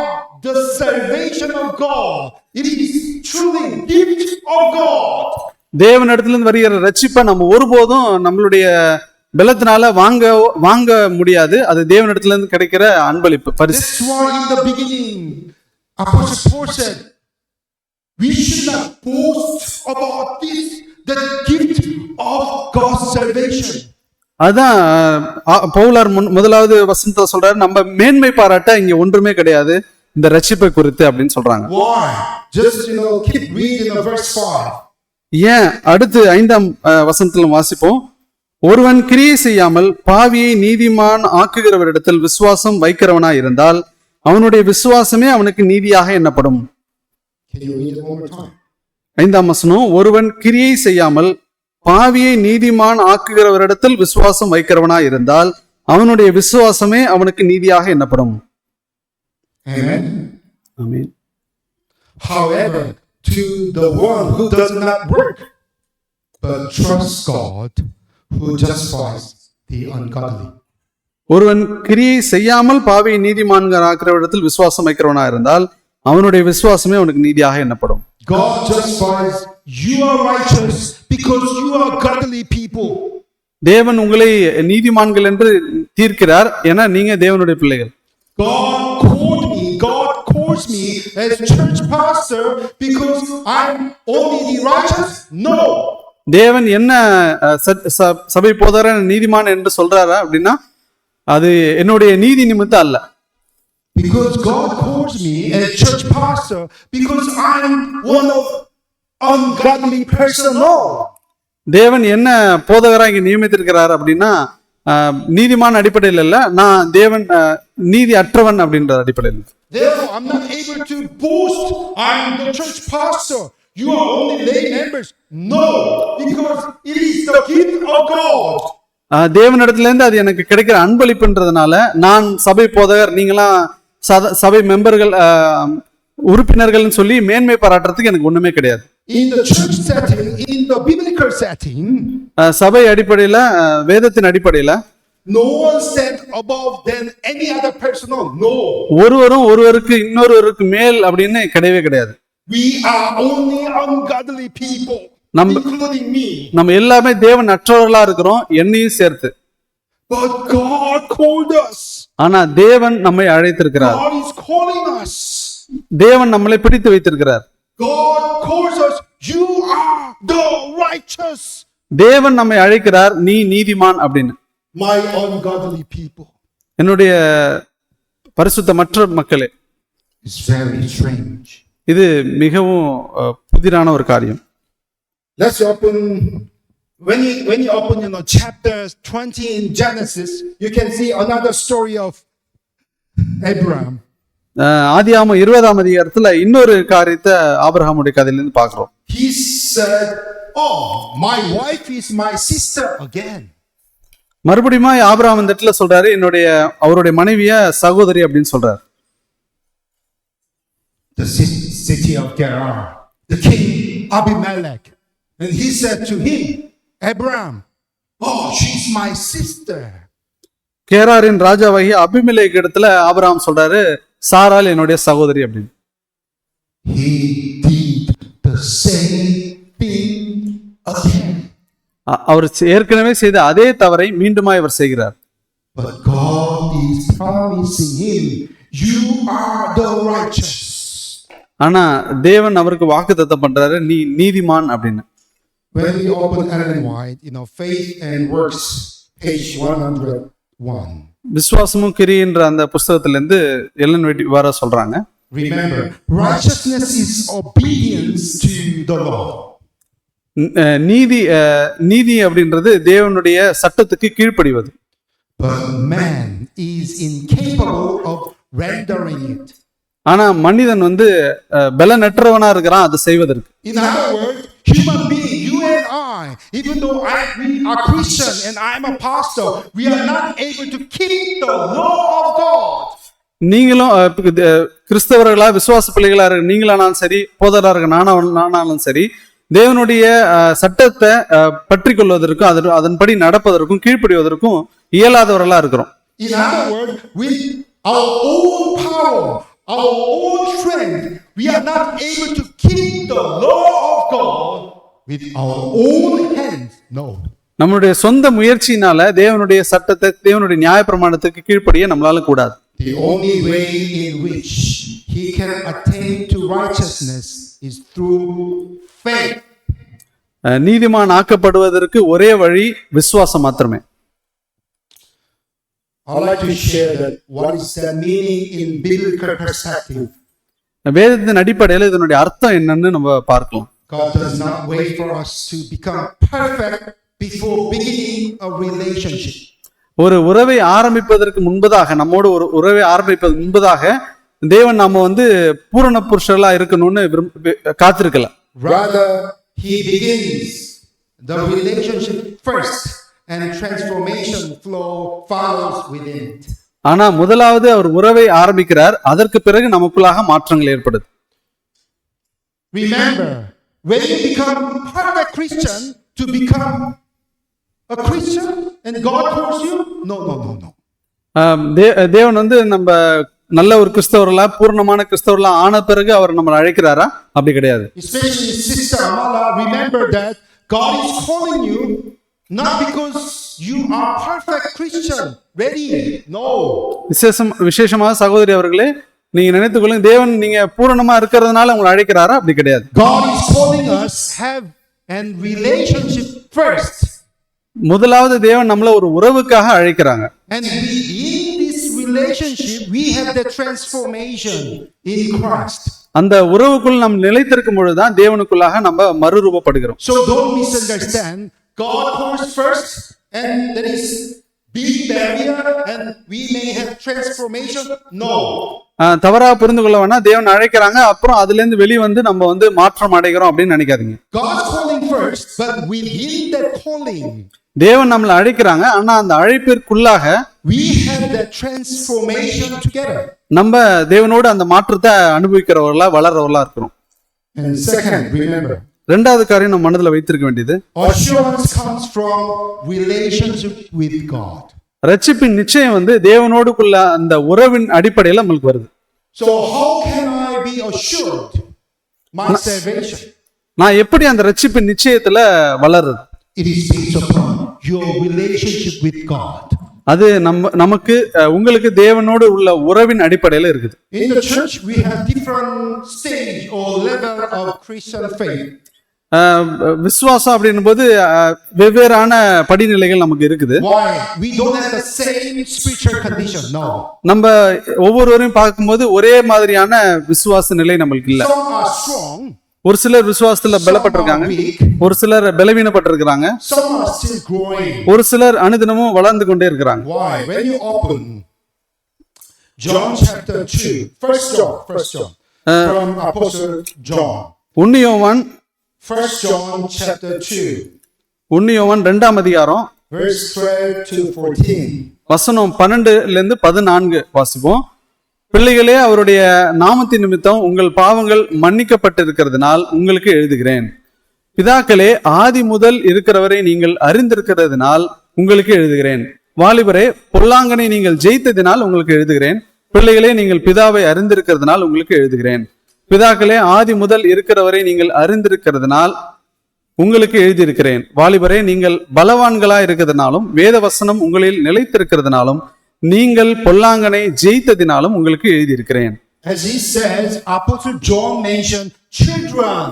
A: the salvation of God. It is truly gift of God.
B: தேவனிடத்திலிருந்து வருகிற ரட்சிப்பை நம்ம ஒருபோதும் நம்மளுடைய பலத்தினால வாங்க முடியாது. அது தேவனிடத்திலிருந்து கிடைக்கிற அன்பளிப்பு, பரிசு.
A: That's why in the beginning Apostle Paul said, we should not boast about this, the gift of God's salvation.
B: அதான் பவுலார் முதலாவது வசனத்தை சொல்றாரு, நம்ம மேன்மை பாராட்ட இங்க ஒன்றுமே கிடையாது இந்த ரட்சிப்பை குறித்து அப்படின்னு சொல்றாங்க.
A: Why? Just keep reading the verse 5.
B: ஏன் அடுத்து 5ஆம் வசனத்துல வாசிப்போம். ஒருவன் கிரியை செய்யாமல் பாவியை நீதிமான் ஆக்குகிறவரிடத்தில் விசுவாசம் வைக்கிறவனாய் இருந்தால் அவனுடைய விசுவாசமே அவனுக்கு நீதியாக எண்ணப்படும். 5ஆம் வசனம், ஒருவன் கிரியை செய்யாமல் பாவியை நீதிமான் ஆக்குகிறவரிடத்தில் விசுவாசம் வைக்கிறவனாய் இருந்தால் அவனுடைய விசுவாசமே அவனுக்கு நீதியாக எண்ணப்படும்.
A: Amen. However, to the one who does not work but trusts God who justifies the ungodly.
B: ஒருவன் கிரியை செய்யாமல் பாவியை நீதிமான்கள் ஆக்குகிறவரிடத்தில் விசுவாசம் வைக்கிறவனாய் இருந்தால் அவனுடைய விசுவாசமே அவனுக்கு நீதியாக எண்ணப்படும்.
A: God justifies, you are righteous because you are godly people.
B: தேவன் உங்களை நீதிமான்கள் என்று தீர்க்கிறார், ஏன்னா நீங்க தேவனுடைய பிள்ளைகள்.
A: God calls me as church pastor because I'm only the righteous? No.
B: தேவன் என்ன சபை போதகர் நீதிமான் என்று சொல்றாரா அப்படின்னா அது என்னுடைய நீதி நிமித்தம் அல்ல.
A: Because God calls me as church pastor because I'm one of ungodly person. No.
B: தேவன் என்ன போதகரா இங்க நியமித்திருக்கிறார் அப்படின்னா நீதிமான அடிப்படையில் இல்ல, நான் தேவன் நீதி அற்றவன் அப்படின்ற அடிப்படையில்.
A: Therefore I'm not able to boast I'm the church pastor, you are only lay members. No, because it is the gift of God.
B: தேவனிடத்துல இருந்து அது எனக்கு கிடைக்கிற அன்பளிப்புன்றதுனால நான் சபை போதகர், நீங்களாம் சபை மெம்பர்கள் உறுப்பினர்கள் சொல்லி மேன்மை பாராட்டுறதுக்கு எனக்கு ஒண்ணுமே கிடையாது.
A: In the church setting, in the biblical setting,
B: சபை அடிப்படையில வேதத்தின் அடிப்படையில
A: no one stand above than any other person. No.
B: ஒருவரும் ஒருவருக்கு இன்னொருவருக்கு மேல் அப்படின்னு கிடையவே கிடையாது.
A: We are only ungodly people, including me.
B: நம்ம எல்லாமே தேவன் அற்றவர்களா இருக்கிறோம், என்னையும் சேர்த்து.
A: But God called us.
B: ஆனா தேவன் நம்மை அழைத்திருக்கிறார்.
A: God is calling us.
B: தேவன் நம்மளை பிடித்து வைத்திருக்கிறார்.
A: God calls us, you are the righteous.
B: தேவன் நம்மை அழைக்கிறார், நீ நீதிமான் அப்படின்னு.
A: My ungodly people.
B: என்னுடைய பரிசுத்தமற்ற மக்களே.
A: It's very strange.
B: இது மிகவும் புதிரான ஒரு காரியம்.
A: Let's open when you open chapter 20 in Genesis, you can see another story of Abraham.
B: ஆதியாகமம் 20ஆம் அதிகாரத்துல இன்னொரு காரியத்தை ஆபிரகாமுடைய கதையிலிருந்து பார்க்கிறோம்.
A: He said, "Oh, my wife is my sister again."
B: மறுபடியும் ஆபிரகாம் இந்த இடத்துல சொல்றாரு, அவருடைய மனைவிய சகோதரி அப்படின்னு சொல்றாரு.
A: The city of Gerar, the king Abimelech, and he said to him, Abraham, "Oh, she's my sister."
B: கேராரின் ராஜாவாகி அபிமெலேக்கு இடத்துல ஆபிரகாம் சொல்றாரு, சாராள் என்னுடைய சகோதரி அப்படின்னு.
A: He did the same thing again.
B: அவர் ஏற்கனவே செய்த அதே தவறை மீண்டுமா இவர் செய்கிறார்.
A: But God is promising him, "You are the righteous."
B: ஆனா தேவன் அவருக்கு வாக்குத்தத்தம் பண்றாரு, நீ நீதிமான் அப்படின்னு.
A: When we open Ellen White, Faith and Works, page 101.
B: விசுவாசமும் கிரின்ற அந்த புஸ்தகத்திலிருந்து எல்லன் வெட்டி வர சொல்றாங்க.
A: Remember, righteousness is obedience to the law.
B: நீதி அப்படின்றது தேவனுடைய சட்டத்துக்கு கீழ்ப்படிவது.
A: But man is incapable of rendering it.
B: ஆனா மனிதன் பலனற்றவனா இருக்கிறான் அதை செய்வதற்கு.
A: In other words, human being, you and I, even though we are Christian and I'm a pastor, we are not able to keep the law of God.
B: நீங்களும் கிறிஸ்தவர்களா விசுவாச பிள்ளைகளா இருக்க நீங்களானாலும் சரி, போதரா இருக்க நானாலும் சரி, தேவனுடைய சட்டத்தை பற்றி கொள்வதற்கும் அதன்படி நடப்பதற்கும் கீழ்ப்படிவதற்கும் இயலாதவர்களா இருக்கிறோம்.
A: In other words, with our own power, our own strength, we are not able to keep the law of God with our own hands. No.
B: நம்மளுடைய சொந்த முயற்சியினால தேவனுடைய சட்டத்தை, தேவனுடைய நியாயப்பிரமாணத்துக்கு கீழ்ப்படிய நம்மளால கூடாது.
A: The only way in which he can attain to righteousness is through faith.
B: நீதிமான் ஆக்கப்படுவதற்கு ஒரே வழி விசுவாசம் மாத்திரமே.
A: I'd like to share that what is the meaning in biblical perspective.
B: வேதத்தின் அடிப்படையில் இதனுடைய அர்த்தம் என்னன்னு நம்ம பார்க்கலாம்.
A: God does not wait for us to become perfect before beginning a relationship.
B: ஒரு உறவை ஆரம்பிப்பதற்கு முன்பதாக, நம்மோடு ஒரு உறவை ஆரம்பிப்பதற்கு முன்பதாக தேவன் நாம பூரண புருஷர்களா இருக்கணும்னு காத்திருக்கல.
A: Rather, he begins the relationship first and transformation flow follows within it.
B: ஆனா முதலாவது அவர் உறவை ஆரம்பிக்கிறார், அதற்கு பிறகு நமக்குள்ளாக மாற்றங்கள் ஏற்படுது.
A: Remember, when you become perfect Christian to become a Christian and God calls you, no.
B: தேவன் நம்ம நல்ல ஒரு கிறிஸ்தவர்களா, பூர்ணமான கிறிஸ்தவர்களா ஆன பிறகு அவர் நம்மளை அழைக்கிறாரா? அப்படி கிடையாது.
A: Especially Sister Amala, remember that God is calling you not because you are perfect Christian, ready. No.
B: விசேஷமாக சகோதரி அவர்களே, நீங்க நினைத்துக்கொள்ளுங்க, தேவன் நீங்க பூரணமா இருக்கிறதுனால உங்களை அழைக்கிறாரா? அப்படி கிடையாது.
A: God is calling us have an relationship first.
B: முதலாவது தேவன் நம்மள ஒரு உறவுக்காக அழைக்கிறாங்க.
A: And in this relationship we have the transformation in Christ.
B: அந்த உறவுக்குள் நாம் நிலைத்திருக்கும் பொழுதுதான் தேவனுக்குள்ளாக நம்ம மறுரூபப்படுகிறோம்.
A: So don't misunderstand. God calls first and there is big barrier and we may have transformation. No.
B: தவறா புரிந்து கொள்ள வேணா, தேவன் அழைக்கிறாங்க, அப்புறம் அதுல இருந்து வெளியே நம்ம மாற்றம் அடைகிறோம் அப்படின்னு நினைக்காதீங்க.
A: God calling first, but within that calling
B: தேவன் நம்மளை அழைக்கிறாங்க, ஆனா அந்த அழைப்பிற்குள்ளாக
A: we have that transformation together.
B: நம்ம தேவனோடு அந்த மாற்றத்தை அனுபவிக்கிறவர்களா, வளர்றவர்களா இருக்கிறோம்.
A: And second, remember,
B: இரண்டாவது காரியம் நம்ம மனதில் வைத்திருக்க வேண்டியது,
A: assurance comes from relationship with God.
B: ரட்சிப்பின் நிச்சயம் தேவனோடுக்குள்ள அந்த உறவின் அடிப்படையில் நம்மளுக்கு வருது.
A: So how can I be assured my salvation?
B: நான் எப்படி அந்த ரட்சிப்பின் நிச்சயத்துல வளருது?
A: It is based upon your relationship with God.
B: அது நமக்கு உங்களுக்கு தேவனோடு உள்ள உறவின் அடிப்படையில் இருக்குது.
A: In the church we have different stage or level of Christian faith.
B: விசுவாசம் அப்படின்னும் போது வெவ்வேறான படிநிலைகள் நமக்கு இருக்குது.
A: Why? We don't have the same spiritual condition. No.
B: நம்ம ஒவ்வொருவரையும் பார்க்கும்போது ஒரே மாதிரியான விசுவாச நிலை நமக்கு இல்ல.
A: Some are strong.
B: ஒரு சிலர் விசுவாசத்துல பலப்பட்டிருக்காங்க, ஒரு சிலர் பலவீனப்பட்டிருக்கிறாங்க,
A: some are still growing.
B: ஒரு சிலர் அனுதினமும் வளர்ந்து கொண்டே இருக்கிறாங்க.
A: Why? When you open John chapter 2. First John. From Apostle John.
B: 1 யோவான்
A: 1 John chapter 2.
B: 1 யோவான் 2ஆம் அதிகாரம்
A: Verse 12 to 14.
B: வசனம் 12லிருந்து 14 வாசிப்போம். பிள்ளைகளே, அவருடைய நாமத்தின் நிமித்தம் உங்கள் பாவங்கள் மன்னிக்கப்பட்டிருக்கிறதுனால் உங்களுக்கு எழுதுகிறேன். பிதாக்களே, ஆதி முதல் இருக்கிறவரை நீங்கள் அறிந்திருக்கிறதுனால் உங்களுக்கு எழுதுகிறேன். வாலிபரே, பொல்லாங்கனை நீங்கள் ஜெயித்ததினால் உங்களுக்கு எழுதுகிறேன். பிள்ளைகளே, நீங்கள் பிதாவை அறிந்திருக்கிறதுனால் உங்களுக்கு எழுதுகிறேன். பிதாக்களே, ஆதி முதல் இருக்கிறவரை நீங்கள் அறிந்திருக்கிறதுனால் உங்களுக்கு எழுதியிருக்கிறேன். வாலிபரே, நீங்கள் பலவான்களா இருக்கிறதுனாலும் வேத வசனம் உங்களில் நிலைத்திருக்கிறதுனாலும் நீங்கள் பொல்லாங்கனை ஜெயித்ததினாலும் உங்களுக்கு எழுதியிருக்கிறேன்.
A: As he says, Apostle John mentioned children.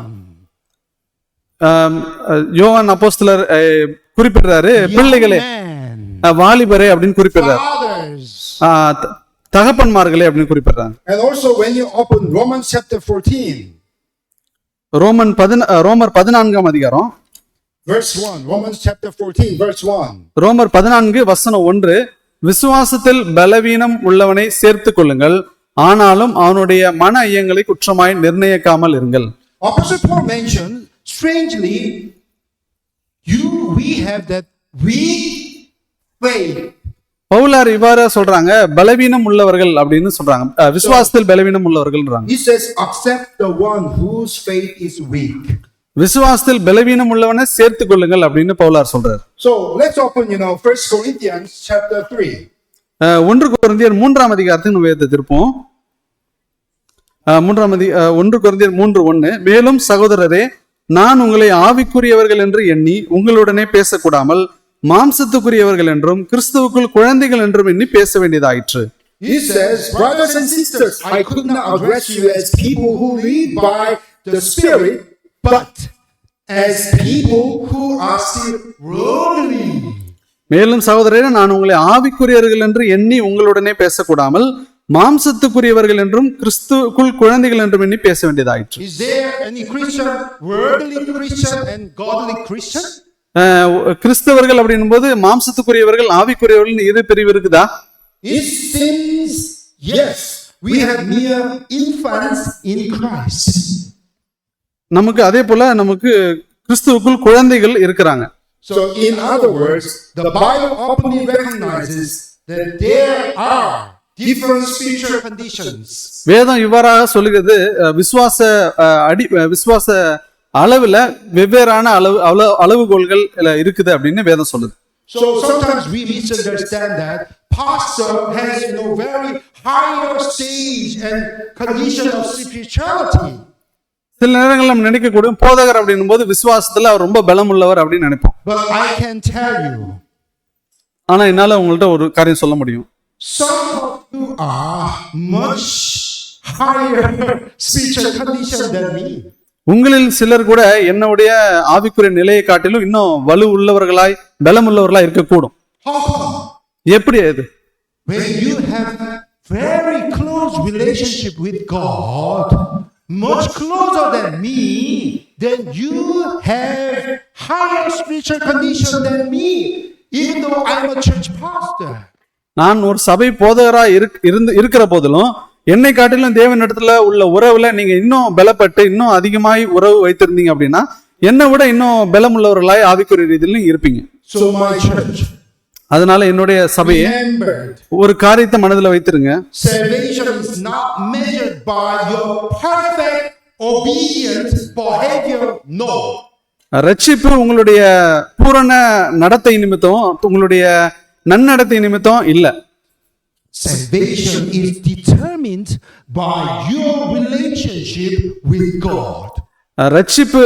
B: யோவான் அப்போஸ்தலர் குறிப்பிடுறாரு, பிள்ளைகளே, வாலிபரே அப்படின்னு குறிப்பிடுறாரு, தகப்பன்மார்களே அப்படின்னு குறிப்பிடுறாங்க.
A: And also when you open Romans chapter 14,
B: ரோமர் 14ஆம் அதிகாரம்
A: verse 1, Romans chapter 14 verse 1.
B: ரோமர் 14 வசனம் 1, விசுவாசத்தில் பலவீனம் உள்ளவனை சேர்த்துக் கொள்ளுங்கள், ஆனாலும் அவனுடைய மன ஐயங்களை குற்றமாய் நிர்ணயிக்காமல் இருங்கள்.
A: Apostle Paul mentioned, strangely, we have that weak faith.
B: பவுலார் இவ்வாறு சொல்றாங்க, பலவீனம் உள்ளவர்கள் அப்படின்னு சொல்றாங்க, விசுவாசத்தில் பலவீனம் உள்ளவர்கள்ன்றாங்க.
A: He says, accept the one whose faith is weak.
B: விசுவாசத்தில் பலவீனம் உள்ளவனை சேர்த்துக் கொள்ளுங்கள் அப்படின்னு பவுலார் சொல்றார்.
A: So let's open 1 Corinthians chapter 3.
B: 1 கொரிந்தியர் 3ஆம் அதிகாரத்துக்கு நம்ம வேதத்தை திருப்போம். 1 கொரிந்தியர் 3:1, மேலும் சகோதரரே, நான் உங்களை ஆவிக்குரியவர்கள் என்று எண்ணி உங்களுடனே பேசக்கூடாமல் மாம்சத்துக்குரியவர்கள் என்றும் கிறிஸ்துவுக்குள் குழந்தைகள் என்றும் எண்ணி பேச வேண்டியதாயிற்று.
A: He says, brothers and sisters, I could not address you as people who live by the Spirit, but as people who are still worldly.
B: மேலும் சகோதரரே, நான் உங்களை ஆவிக்குரியவர்கள் என்று எண்ணி உங்களுடனே பேசக்கூடாமல் மாம்சத்துக்குரியவர்கள் என்றும் கிறிஸ்துவுக்குள் குழந்தைகள் என்றும் எண்ணி பேச வேண்டியதாயிற்று.
A: Is there any Christian, worldly Christian and godly Christian?
B: கிறிஸ்தவர்கள் அப்படின்னும் போது மாம்சத்துக்குரியவர்கள் ஆவிக்குரியவர்கள் இரு பிரிவு இருக்குதா?
A: It seems yes, we have mere infants in Christ.
B: நமக்கு அதே போல நமக்கு கிறிஸ்துவுக்குள் குழந்தைகள் இருக்கிறாங்க.
A: So in other words, the Bible openly recognizes that there are different spiritual conditions.
B: வேதம் இவ்வாறாக சொல்லுகிறது, விசுவாச அளவுல வெவ்வேறான அளவுகோல்கள் இருக்குது அப்படின்னு வேதம் சொல்லுது.
A: So sometimes we misunderstand that pastor has very higher stage and condition of spirituality.
B: சில நேரங்கள் நம்ம நினைக்கக்கூடும், போதகர் அப்படின்னும் போது விசுவாசத்துல அவர் ரொம்ப பலம் உள்ளவர் அப்படின்னு நினைப்போம்.
A: But I can tell you,
B: ஆனா என்னால உங்கள்ட்ட ஒரு காரியம் சொல்ல முடியும்.
A: some of you are much higher spiritual condition than me.
B: உங்களில் சிலர் கூட என்னுடைய ஆவிக்குரிய நிலையை காட்டிலும் இன்னும் வலு உள்ளவர்களாய் பலம் உள்ளவர்களாய் இருக்கக்கூடும். எப்படி அது?
A: When you have very close relationship with God, much closer than me, then you have higher spiritual condition than me, even though I'm a church pastor.
B: நான் ஒரு சபை போதகராய் இருக்கிற போதிலும் என்னை காட்டிலும் தேவனிடத்துல உள்ள உறவுல நீங்க இன்னும் பலப்பட்டு இன்னும் அதிகமாய் உறவு வைத்திருந்தீங்க அப்படின்னா என்னை விட இன்னும் பலம் உள்ளவர்களாய் ஆவிக்குரிய ரீதியிலும் இருப்பீங்க.
A: So my church,
B: அதனால என்னுடைய சபையை ஒரு காரியத்தை மனதில் வைத்திருங்க.
A: Salvation is not measured by your perfect obedient behavior. No.
B: ரட்சிப்பு உங்களுடைய பூரண நடத்தை நிமித்தம், உங்களுடைய நன்னடத்தை நிமித்தம் இல்ல.
A: Salvation is determined by your relationship with God.
B: ரட்சிப்பு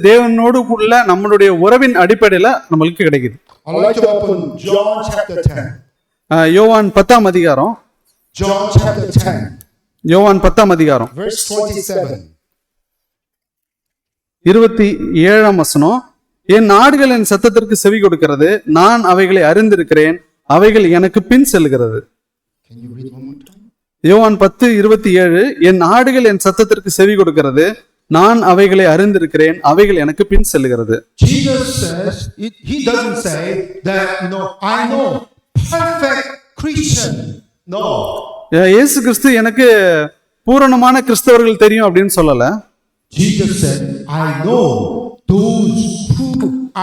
B: தேவனோடு உள்ள நம்மளுடைய உறவின் அடிப்படையில நம்மளுக்கு கிடைக்குது.
A: I'd like to open John chapter 10.
B: யோவான் 10ஆம் அதிகாரம்.
A: John chapter 10.
B: யோவான் 10ஆம் அதிகாரம்.
A: Verse 27.
B: 27ஆம் வசனம், என் ஆடுகள் என் சத்தத்திற்கு செவி கொடுக்கிறது, நான் அவைகளை அறிந்திருக்கிறேன், அவைகள் எனக்கு பின் செல்கிறது.
A: Can you read one more time?
B: யோவான் 10:27, என் ஆடுகள் என் சத்தத்திற்கு செவி கொடுக்கிறது, நான் அவைகளை அறிந்திருக்கிறேன், அவைகள் எனக்கு பின் செல்கிறது.
A: Jesus says, he doesn't say that I know perfect Christian. No.
B: இயேசு கிறிஸ்து எனக்கு பூரணமான கிறிஸ்தவர்கள் தெரியும் அப்படின்னு சொல்லல.
A: Jesus said, I know those who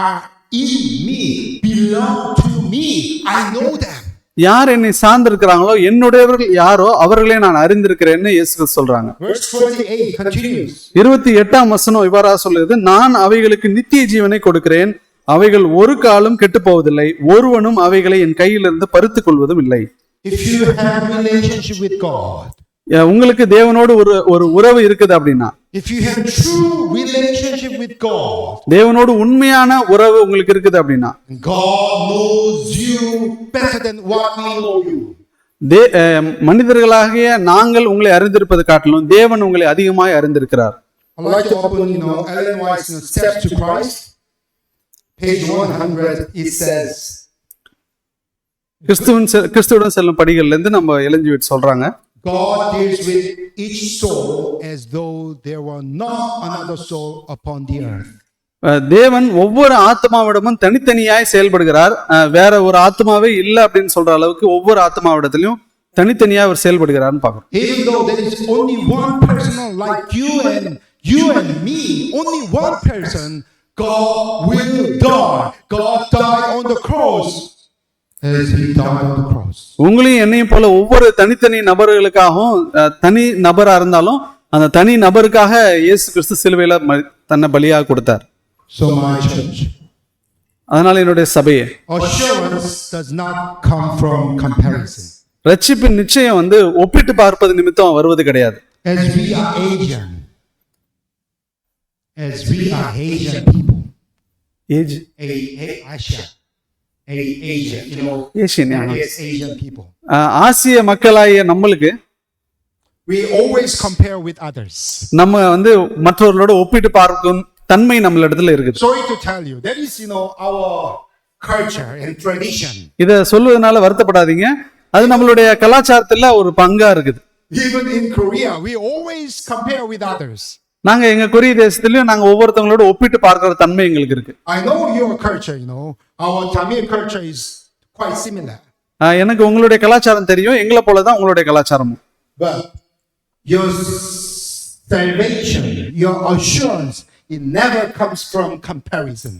A: are in me belong to me. I know them.
B: யார் என்னை சார்ந்திருக்கிறாங்களோ என்னுடையவர்கள் யாரோ அவர்களே நான் அறிந்திருக்கிறேன்னு இயேசு கிறிஸ்து சொல்றாங்க.
A: Verse 28 continues.
B: 28ஆம் வசனம் இவ்வாறா சொல்லுது, நான் அவைகளுக்கு நித்திய ஜீவனை கொடுக்கிறேன், அவைகள் ஒரு காலம் கெட்டு போவதில்லை, ஒருவனும் அவைகளை என் கையிலிருந்து பறித்துக் கொள்வதும் இல்லை.
A: If you have relationship with God,
B: உங்களுக்கு தேவனோடு ஒரு உறவு இருக்குது அப்படின்னா,
A: if you have true relationship with God,
B: தேவனோடு உண்மையான உறவு உங்களுக்கு இருக்குது அப்படின்னா,
A: God knows you better than what we know you.
B: மனிதர்களாகிய நாங்கள் உங்களை அறிந்திருப்பது காட்டிலும் தேவன் உங்களை அதிகமாய் அறிந்திருக்கிறார்.
A: I'd like to open, Ellen White's Steps to Christ, page 100. It says,
B: கிறிஸ்துவுடன் செல்லும் படிகள்ல இருந்து நம்ம எலிஜபெத் சொல்றாங்க,
A: God deals with each soul as though there were not another soul upon the earth.
B: தேவன் ஒவ்வொரு ஆத்மாவிடமும் தனித்தனியாய் செயல்படுகிறார். வேற ஒரு ஆத்மாவே இல்லை அப்படின்னு சொல்ற அளவுக்கு ஒவ்வொரு ஆத்மாவிடத்திலையும் தனித்தனியா அவர் செயல்படுகிறார்னு பார்க்கிறோம்.
A: Even though there is only one person like you and me, only one person, God will die. God died on the cross. As he died on the cross.
B: உங்களையும் என்னையும் போல ஒவ்வொரு தனித்தனி நபர்களுக்காகவும், தனி நபரா இருந்தாலும் அந்த தனி நபருக்காக இயேசு கிறிஸ்து சிலுவையில தன்னை பலியாக கொடுத்தார்.
A: So my church,
B: அதனால என்னுடைய சபையே,
A: assurance does not come from comparison.
B: ரட்சிப்பின் நிச்சயம் ஒப்பிட்டு பார்ப்பது நிமித்தம் வருவது கிடையாது.
A: As we are Asian people, Asian people,
B: ஆசிய மக்களாகிய நம்மளுக்கு
A: we always compare with others.
B: நம்ம மற்றவர்களோட ஒப்பிட்டு பார்க்கும் தன்மை நம்மளிடத்துல இருக்குது.
A: Sorry to tell you, that is our culture and tradition.
B: இத சொல்வதனால வருத்தப்படாதீங்க, அது நம்மளுடைய கலாச்சாரத்துல ஒரு பங்கா இருக்குது.
A: Even in Korea, we always compare with others.
B: நாங்க எங்க கொரிய தேசத்திலயும் நாங்க ஒவ்வொருத்தவங்களோட ஒப்பிட்டு பார்க்கிற தன்மை எங்களுக்கு இருக்கு.
A: I know your culture, our Tamil culture is quite similar.
B: எனக்கு உங்களுடைய கலாச்சாரம் தெரியும், எங்களை போலதான் உங்களுடைய கலாச்சாரமும்.
A: But your salvation, your assurance, it never comes from comparison.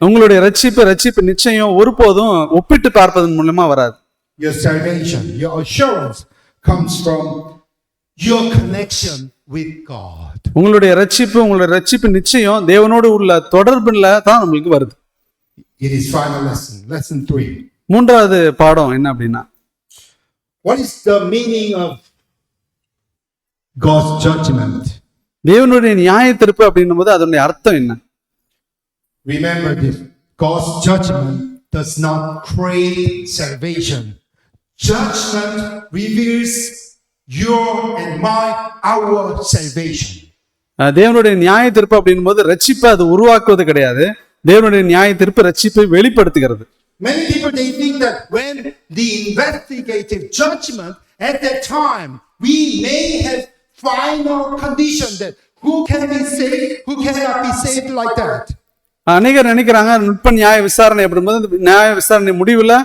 B: உங்களுடைய ரட்சிப்பு நிச்சயம் ஒருபோதும் ஒப்பிட்டு பார்ப்பதன் மூலமா வராது.
A: Your salvation, your assurance comes from your connection with God.
B: உங்களுடைய ரட்சிப்பு நிச்சயம் தேவனோடு உள்ள தொடர்புல தான் நமக்கு வருது.
A: It is final lesson 3.
B: மூன்றாவது பாடம் என்ன அப்படின்னா,
A: what is the meaning of God's judgment?
B: தேவனுடைய நியாய தீர்ப்பு அப்படின்னும் போது அதனுடைய அர்த்தம் என்ன?
A: Remember this, God's judgment does not create salvation. Judgment reveals your and our salvation.
B: தேவனுடைய நியாய தீர்ப்பு அப்படின்னும் போது ரட்சிப்பை அது உருவாக்குவது கிடையாது. தேவனுடைய நியாய தீர்ப்பு ரட்சிப்பை வெளிப்படுத்துகிறது.
A: Many people, they think that when the investigative judgment at that time, we may have final condition that who can be saved, who cannot be saved, like that.
B: அநேகர் நினைக்கிறாங்க நுட்ப நியாய விசாரணை அப்படிங்கும்போது நியாய விசாரணை முடிவுல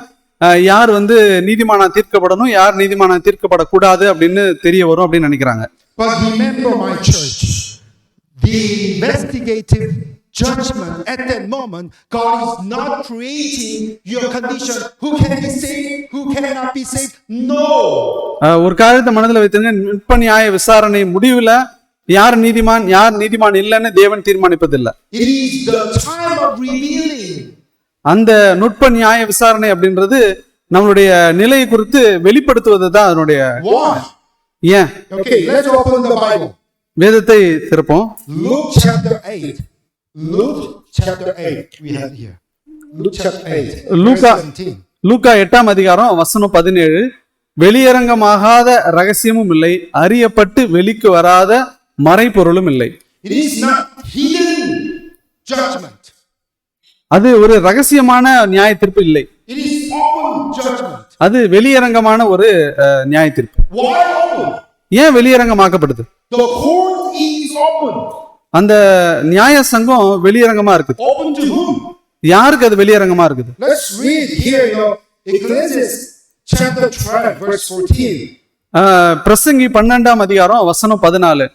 B: யார் நீதிமானா தீர்க்கப்படணும், யார் நீதிமானா தீர்க்கப்படக்கூடாது அப்படின்னு தெரிய வரும் அப்படின்னு நினைக்கிறாங்க.
A: But remember, my church, the investigative judgment at that moment, God is not creating your condition, who can be saved, who cannot be saved. No.
B: ஒரு காரியத்தை மனதில் வைத்துங்க, நுட்ப நியாய விசாரணை முடிவுல யார் நீதிமான் இல்லைன்னு தேவன் தீர்மானிப்பதில்லை.
A: It is the time of revealing.
B: அந்த நுட்ப நியாய விசாரணை அப்படின்றது நம்மளுடைய நிலையை குறித்து வெளிப்படுத்துவது தான் அதனுடைய. ஏன்?
A: Okay, let's open the Bible.
B: வேதத்தை திறப்போம்.
A: Luke chapter 8. We have here. Luke chapter 8.
B: லூக்கா 8ஆம் அதிகாரம் வசனம் 17. வெளியரங்கமாகாத ரகசியமும் இல்லை, அறியப்பட்டு வெளிக்கு வராத மறைபொருளும் இல்லை.
A: It is not hidden judgment.
B: அது ஒரு ரகசியமான நியாய தீர்ப்பு இல்லை.
A: It is open judgment.
B: அது வெளியரங்கமான ஒரு நியாய தீர்ப்பு.
A: Why open?
B: ஏன் வெளியரங்கமாக்கப்படுது?
A: The court is open.
B: அந்த நியாய சங்கம் வெளியரங்கமா இருக்குது.
A: Open to whom?
B: யாருக்கு அது வெளியரங்கமா இருக்குது?
A: Let's read here, Ecclesiastes chapter 12 verse 14.
B: பிரசங்கி 12ஆம் அதிகாரம் வசனம் 14,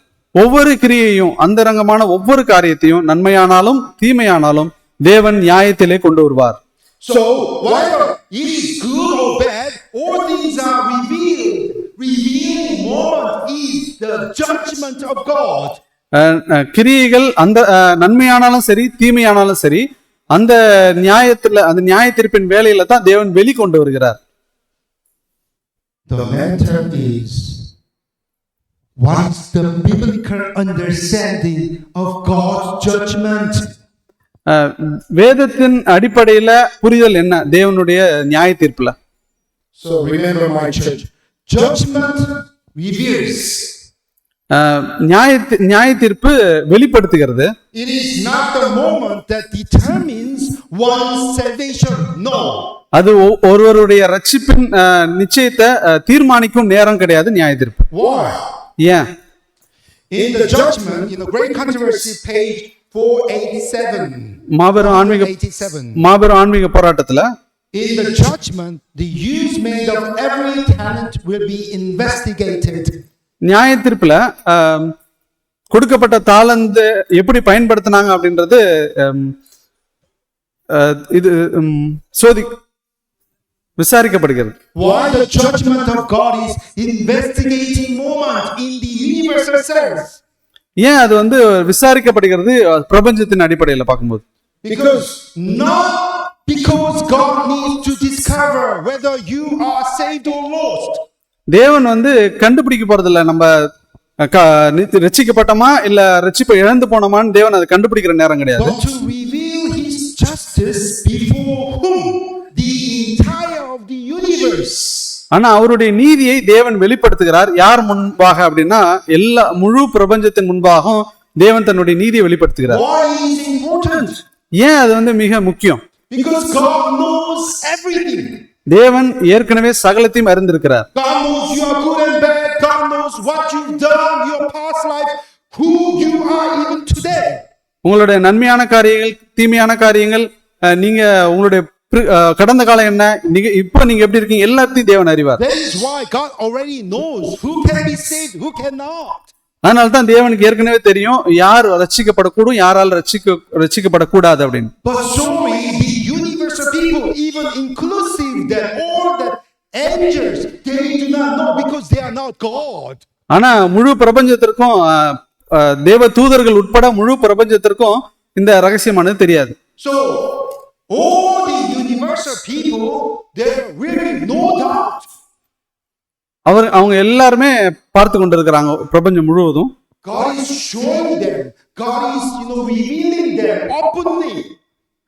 B: ஒவ்வொரு கிரியையும் அந்தரங்கமான ஒவ்வொரு காரியத்தையும் நன்மையானாலும் தீமையானாலும் தேவன் நியாயத்திலே கொண்டு வருவார்.
A: So whether it is good or bad, all things are revealed. Revealing moment is the judgment of God.
B: கிரியைகள் அந்த நன்மையானாலும் சரி தீமையானாலும் சரி அந்த நியாயத்துல அந்த நியாய தீர்ப்பின் வேலையில தான் தேவன் வெளிக்கொண்டு வருகிறார்.
A: The matter is, what's the biblical understanding of God's judgment?
B: வேதத்தின் அடிப்படையில புரிதல் என்ன தேவனுடைய நியாய தீர்ப்புல?
A: So remember my church, judgment reveals.
B: நியாய தீர்ப்பு வெளிப்படுத்துகிறது.
A: It is not the moment that determines one's salvation. No.
B: அது ஒருவருடைய ரட்சிப்பின் நிச்சயத்தை தீர்மானிக்கும் நேரம் கிடையாது நியாய தீர்ப்பு.
A: Why?
B: ஏன்?
A: In the judgment, in the great controversy, page 487.
B: மாபெரும் ஆன்மீக போராட்டத்துல,
A: in the judgment, the use made of every talent will be investigated.
B: நியாய தீர்ப்புல கொடுக்கப்பட்ட தாளந்து எப்படி பயன்படுத்தினாங்க அப்படின்றது இது விசாரிக்கப்படுகிறது.
A: Why the judgment of God is investigating moment in the universal sense?
B: ஏன் அது விசாரிக்கப்படுகிறது பிரபஞ்சத்தின் அடிப்படையில் பார்க்கும்போது?
A: Because not because God needs to discover whether you are saved or lost.
B: தேவன் கண்டுபிடிக்க போறதில்ல நம்ம ரட்சிக்கப்பட்டோமா இல்ல ரட்சிப்பை இழந்து போனோமான்னு தேவன் அதை கண்டுபிடிக்கிற நேரம் கிடையாது.
A: But to reveal his justice before whom the entire of the universe.
B: ஆனா அவருடைய நீதியை தேவன் வெளிப்படுத்துகிறார் யார் முன்பாக அப்படின்னா எல்லா முழு பிரபஞ்சத்தின் முன்பாக தேவன் தன்னுடைய நீதியை வெளிப்படுத்துகிறார்.
A: Why is important?
B: ஏன் அது மிக முக்கியம்?
A: Because God knows everything.
B: தேவன் ஏற்கனவே சகலத்தையும் அறிந்திருக்கிறார்.
A: God knows you are good and bad. God knows what you've done, your past life, who you are even today.
B: உங்களுடைய நன்மையான காரியங்கள் தீமையான காரியங்கள் நீங்க உங்களுடைய கடந்த காலம் என்ன இப்போ நீங்க எப்படி இருக்கீங்க எல்லாத்தையும் தேவன் அறிவார்.
A: That is why God already knows who can be saved, who cannot.
B: அதனால தான் தேவனுக்கு ஏற்கனவே தெரியும் யார் ரட்சிக்கப்படக்கூடும் யாரால் ரட்சிக்கப்படக்கூடாது அப்படின்னு.
A: But sorry, the universal people, even inclusive that all the angels, they do not know because they are not God.
B: ஆனா முழு பிரபஞ்சத்திற்கும் தேவ தூதர்கள் உட்பட முழு பிரபஞ்சத்திற்கும் இந்த ரகசியமானது தெரியாது.
A: So all the universal people, there really no doubt.
B: அவங்க எல்லாருமே பார்த்து கொண்டிருக்கிறாங்க பிரபஞ்சம் முழுவதும்.
A: God is showing them, God is revealing them openly.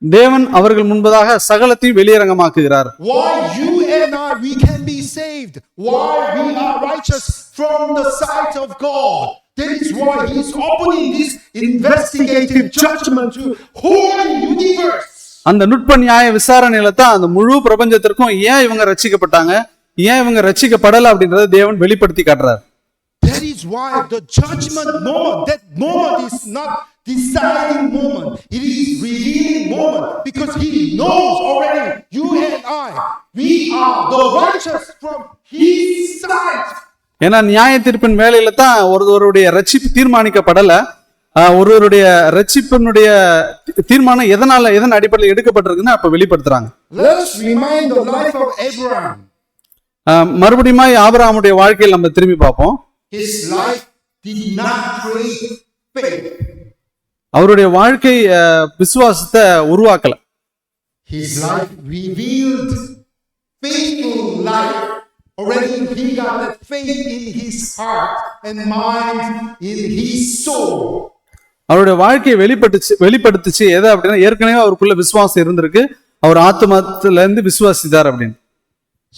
B: தேவன் அவர்கள் முன்பதாக சகலத்தையும் வெளியரங்கமாக்குகிறார்.
A: Why you and I we can be saved, why we are righteous from the sight of God. That is why he is opening this investigative judgment to whole universe.
B: அந்த நுட்ப நியாய விசாரணையில தான் அந்த முழு பிரபஞ்சத்திற்கும் ஏன் இவங்க ரட்சிக்கப்பட்டாங்க ஏன் இவங்க ரட்சிக்கப்படல அப்படின்றத தேவன் வெளிப்படுத்தி காட்டுறார்.
A: That is why the judgment moment, that moment is not deciding moment, it is revealing moment, because he knows already you and I, we are the righteous from his sight.
B: ஏன்னா நியாய தீர்ப்பின் வேலையில தான் ஒருவருடைய ரட்சிப்பு தீர்மானிக்கப்படல, ஒருவருடைய ரட்சிப்பினுடைய தீர்மானம் எதன் அடிப்படையில் எடுக்கப்பட்டிருக்குன்னு அப்ப வெளிப்படுத்துறாங்க.
A: Let's remind the life of Abraham.
B: மறுபடியும் ஆபிரகாமுடைய வாழ்க்கையில் நம்ம திரும்பி பார்ப்போம்.
A: His life did not create faith.
B: அவருடைய வாழ்க்கை விசுவாசத்தை உருவாக்கல.
A: His life revealed faithful life. Already he got that faith in his heart and mind, in his soul.
B: அவருடைய வாழ்க்கையை வெளிப்படுத்துச்சு எது அப்படின்னா ஏற்கனவே அவருக்குள்ள விசுவாசம் இருந்திருக்கு, அவர் ஆத்மத்துல இருந்து விசுவாசித்தார் அப்படின்னு.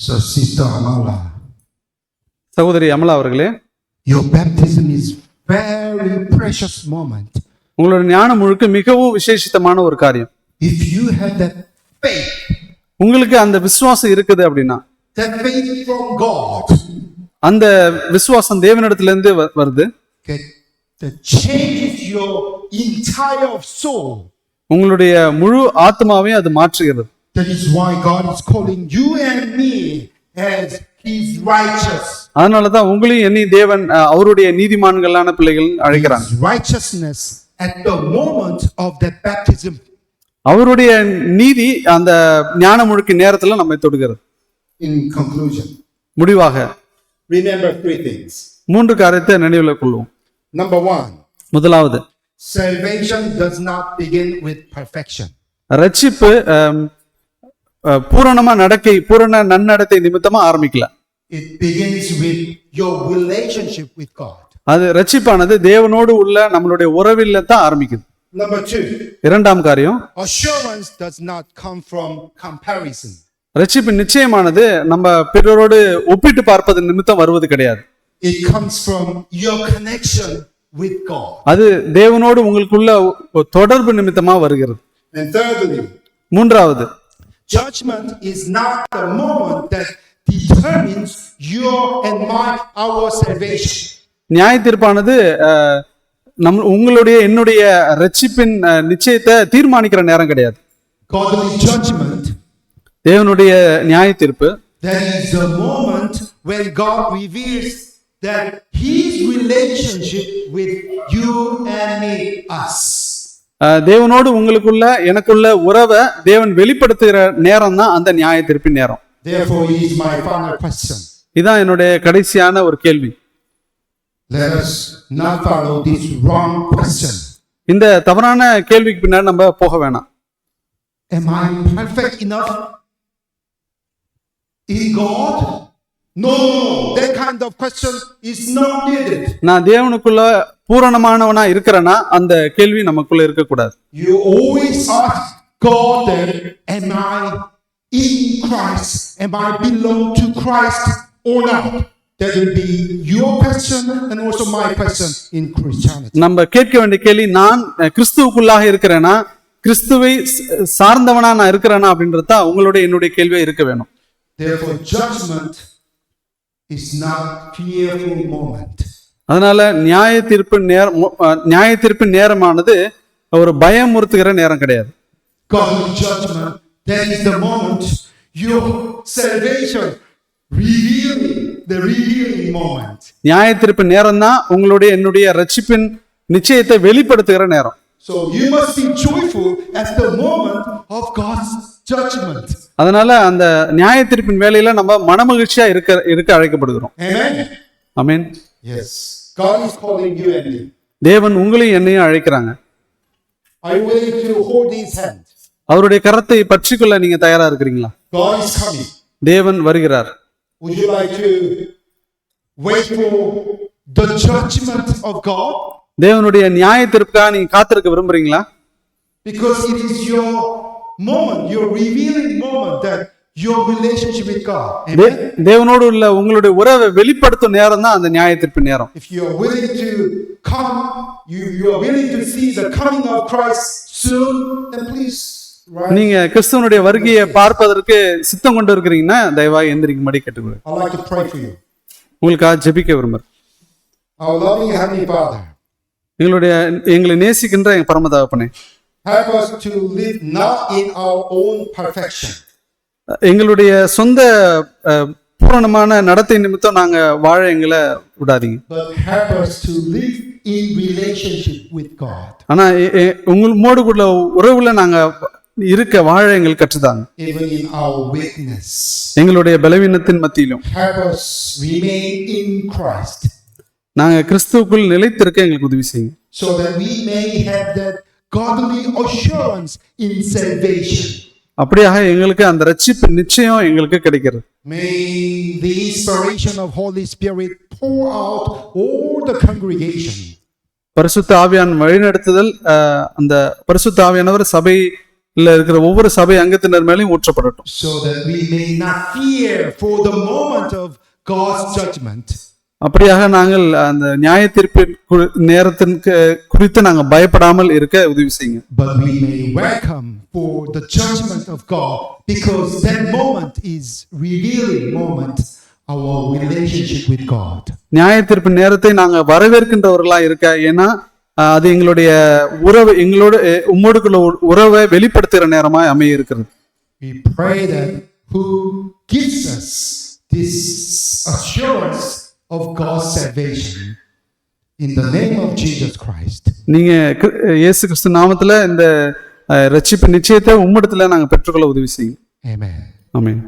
A: So Sister Amala,
B: சகோதரி அமலா அவர்களே,
A: your baptism is very precious moment.
B: உங்களுடைய ஞானம் முழுக்க மிகவும் விசேஷித்தமான ஒரு காரியம்.
A: If you have that faith,
B: உங்களுக்கு அந்த விசுவாசம் இருக்குது அப்படின்னா,
A: that faith from God,
B: அந்த விசுவாசம் தேவனிடத்துல இருந்து வருது,
A: that changes your entire soul.
B: உங்களுடைய முழு ஆத்மாவையும் அது மாற்றுகிறது.
A: That is why God is calling you and me as He is righteous.
B: அதனாலதான் உங்களையும் என்னையும் தேவன் அவருடைய நீதிமான்களான பிள்ளைகள் அழைக்கிறாங்க.
A: His righteousness at the moment of that baptism.
B: அவருடைய நீதி அந்த ஞானமுழுக்கு நேரத்துல நம்மை தொடுகிறது.
A: In conclusion,
B: முடிவாக
A: remember 3 things.
B: 3 காரியத்தை நினைவில் கொள்வோம்.
A: Number 1,
B: முதலாவது,
A: salvation does not begin with perfection.
B: ரட்சிப்பு பூரண நன்னடத்தை நிமித்தமா ஆரம்பிக்கல.
A: It begins with your relationship with God.
B: அது ரட்சிப்பானது தேவனோடு உள்ள நம்மளுடைய உறவில தான் ஆரம்பிக்குது.
A: Number 2,
B: இரண்டாம் காரியம்,
A: assurance does not come from comparison.
B: ரட்சிப்பு நிச்சயமானது நம்ம பிறரோடு ஒப்பிட்டு பார்ப்பது நிமித்தம் வருவது கிடையாது.
A: It comes from your connection with God.
B: அது தேவனோடு உங்களுக்குள்ள தொடர்பு நிமித்தமா வருகிறது.
A: And thirdly,
B: மூன்றாவது,
A: judgment is not the moment that determines your and our salvation.
B: நியாய தீர்ப்பானது உங்களுடைய என்னுடைய ரட்சிப்பின் நிச்சயத்தை தீர்மானிக்கிற நேரம் கிடையாது.
A: Godly judgment,
B: தேவனுடைய நியாய தீர்ப்பு,
A: that is the moment when God reveals that his relationship with you and me, us.
B: தேவனோடு உங்களுக்குள்ள எனக்குள்ள உறவை தேவன் வெளிப்படுத்துகிற நேரம் தான் அந்த நியாய தீர்ப்பின் நேரம்.
A: Therefore is my final question.
B: இதான் என்னுடைய கடைசியான ஒரு கேள்வி.
A: Let us not follow this wrong question.
B: இந்த தவறான கேள்விக்கு பின்னாடி நம்ம போக வேணாம்.
A: Am I perfect enough in God? No, that kind of question is not needed.
B: நான் தேவனுக்குள்ள பூரணமானவனா இருக்கிறேனா அந்த கேள்வி நமக்குள்ள இருக்க கூடாது.
A: You always ask God that, am I in Christ? Am I belong to Christ or not? That will be your question and also my question in Christianity.
B: நம்ம கேட்க வேண்டிய கேள்வி, நான் கிறிஸ்துவுக்குள்ளாக இருக்கிறேனா, கிறிஸ்துவை சார்ந்தவனா நான் இருக்கிறேனா அப்படின்றதா உங்களுடைய என்னுடைய கேள்வியா இருக்க வேணும்.
A: Therefore judgment is not fearful moment.
B: அதனால நியாய தீர்ப்பின் நேரமானது ஒரு பயமுறுத்துகிற நேரம் கிடையாது.
A: Godly judgment, that is the moment your salvation revealing moment.
B: நியாய தீர்ப்பு நேரம் தான் உங்களுடைய என்னுடைய ரட்சிப்பின் நிச்சயத்தை வெளிப்படுத்துகிற நேரம்.
A: So you must be joyful at the moment of God's judgment.
B: அதனால அந்த நியாய தீர்ப்பின் வேளையில நம்ம மனமகிழ்ச்சியா இருக்க அழைக்கப்படுகிறோம்.
A: Amen.
B: Amen.
A: Yes. God is calling you and me.
B: தேவன் உங்களையும் என்னையும் அழைக்கிறாங்க.
A: Are you willing to hold his hand?
B: அவருடைய கரத்தை பற்றிக்கொள்ள நீங்க தயாரா இருக்கிறீங்களா?
A: God is coming.
B: தேவன் வருகிறார்.
A: Would you like to wait for the judgment of God?
B: தேவனுடைய நியாய தீர்ப்புக்காக நீங்க காத்திருக்க விரும்புறீங்களா?
A: Because it is your moment, your revealing moment, that your relationship with God. Amen.
B: தேவனோடு உள்ள உங்களுடைய உறவை வெளிப்படுத்தும் நேரம் தான் அந்த நியாய தீர்ப்பு நேரம்.
A: If you are willing to come, you are willing to see the coming of Christ soon, then please rise.
B: நீங்க கிறிஸ்துவனுடைய வருகையை பார்ப்பதற்கு சித்தம் கொண்டு இருக்கிறீங்கன்னா தயவாக எந்திரிக்கும்படி கேட்டுக்கொள்கிறேன்.
A: I'd like to pray for you.
B: உங்களுக்காக ஜெபிக்க விரும்புறேன்.
A: Our loving Heavenly Father,
B: எங்களை நேசிக்கின்ற எங்க பரம தகப்பனே,
A: help us to live not in our own perfection.
B: எங்களுடைய சொந்த பூரணமான நடத்தை நிமித்தம் நாங்க வாழ எங்களை விடாதீங்க.
A: But help us to live in relationship with God.
B: ஆனா உங்களோடு உறவுல நாங்க வாழ எங்களுக்கு கற்றுதாங்க.
A: Even in our weakness.
B: எங்களுடைய பலவீனத்தின் மத்தியிலும்
A: Help us remain in Christ.
B: நாங்க கிறிஸ்துவுக்குள் நிலைத்திருக்க எங்களுக்கு உதவி செய்யுங்க.
A: So that we may have that godly assurance in salvation.
B: அப்படியாக எங்களுக்கு அந்த ரட்சிப்பு நிச்சயம் எங்களுக்கு கிடைக்கிறது.
A: May the inspiration of Holy Spirit pour out all the congregation.
B: பரிசுத்த ஆவியான் வழிநடத்துதல், அந்த பரிசுத்த ஆவியானவர் சபையில் இருக்கிற ஒவ்வொரு சபை அங்கத்தினர் மேலேயும் ஊற்றப்படட்டும்.
A: So that we may not fear for the moment of God's judgment.
B: அப்படியாக நாங்கள் அந்த நியாய தீர்ப்பின் நேரத்தின் குறித்து நாங்கள் பயப்படாமல் இருக்க உதவி செய்யுங்க.
A: But we may welcome for the judgment of God, because that moment is revealing moment our relationship with God.
B: நியாய தீர்ப்பின் நேரத்தை நாங்கள் வரவேற்கின்றவர்களா இருக்க, ஏன்னா அது எங்களுடைய உறவு, உம்மோடுக்குள்ள உறவை வெளிப்படுத்துகிற நேரமாய் அமைய இருக்கிறது.
A: We pray that who gives us this God's salvation in the name of Jesus Christ.
B: நீங்க இயேசு கிறிஸ்து நாமத்துல இந்த ரட்சிப்பு நிச்சயத்தை உம்மிடத்துல நாங்க பெற்றுக்கொள்ள உதவி செய்யும்.
A: Amen.
B: ஆமென்.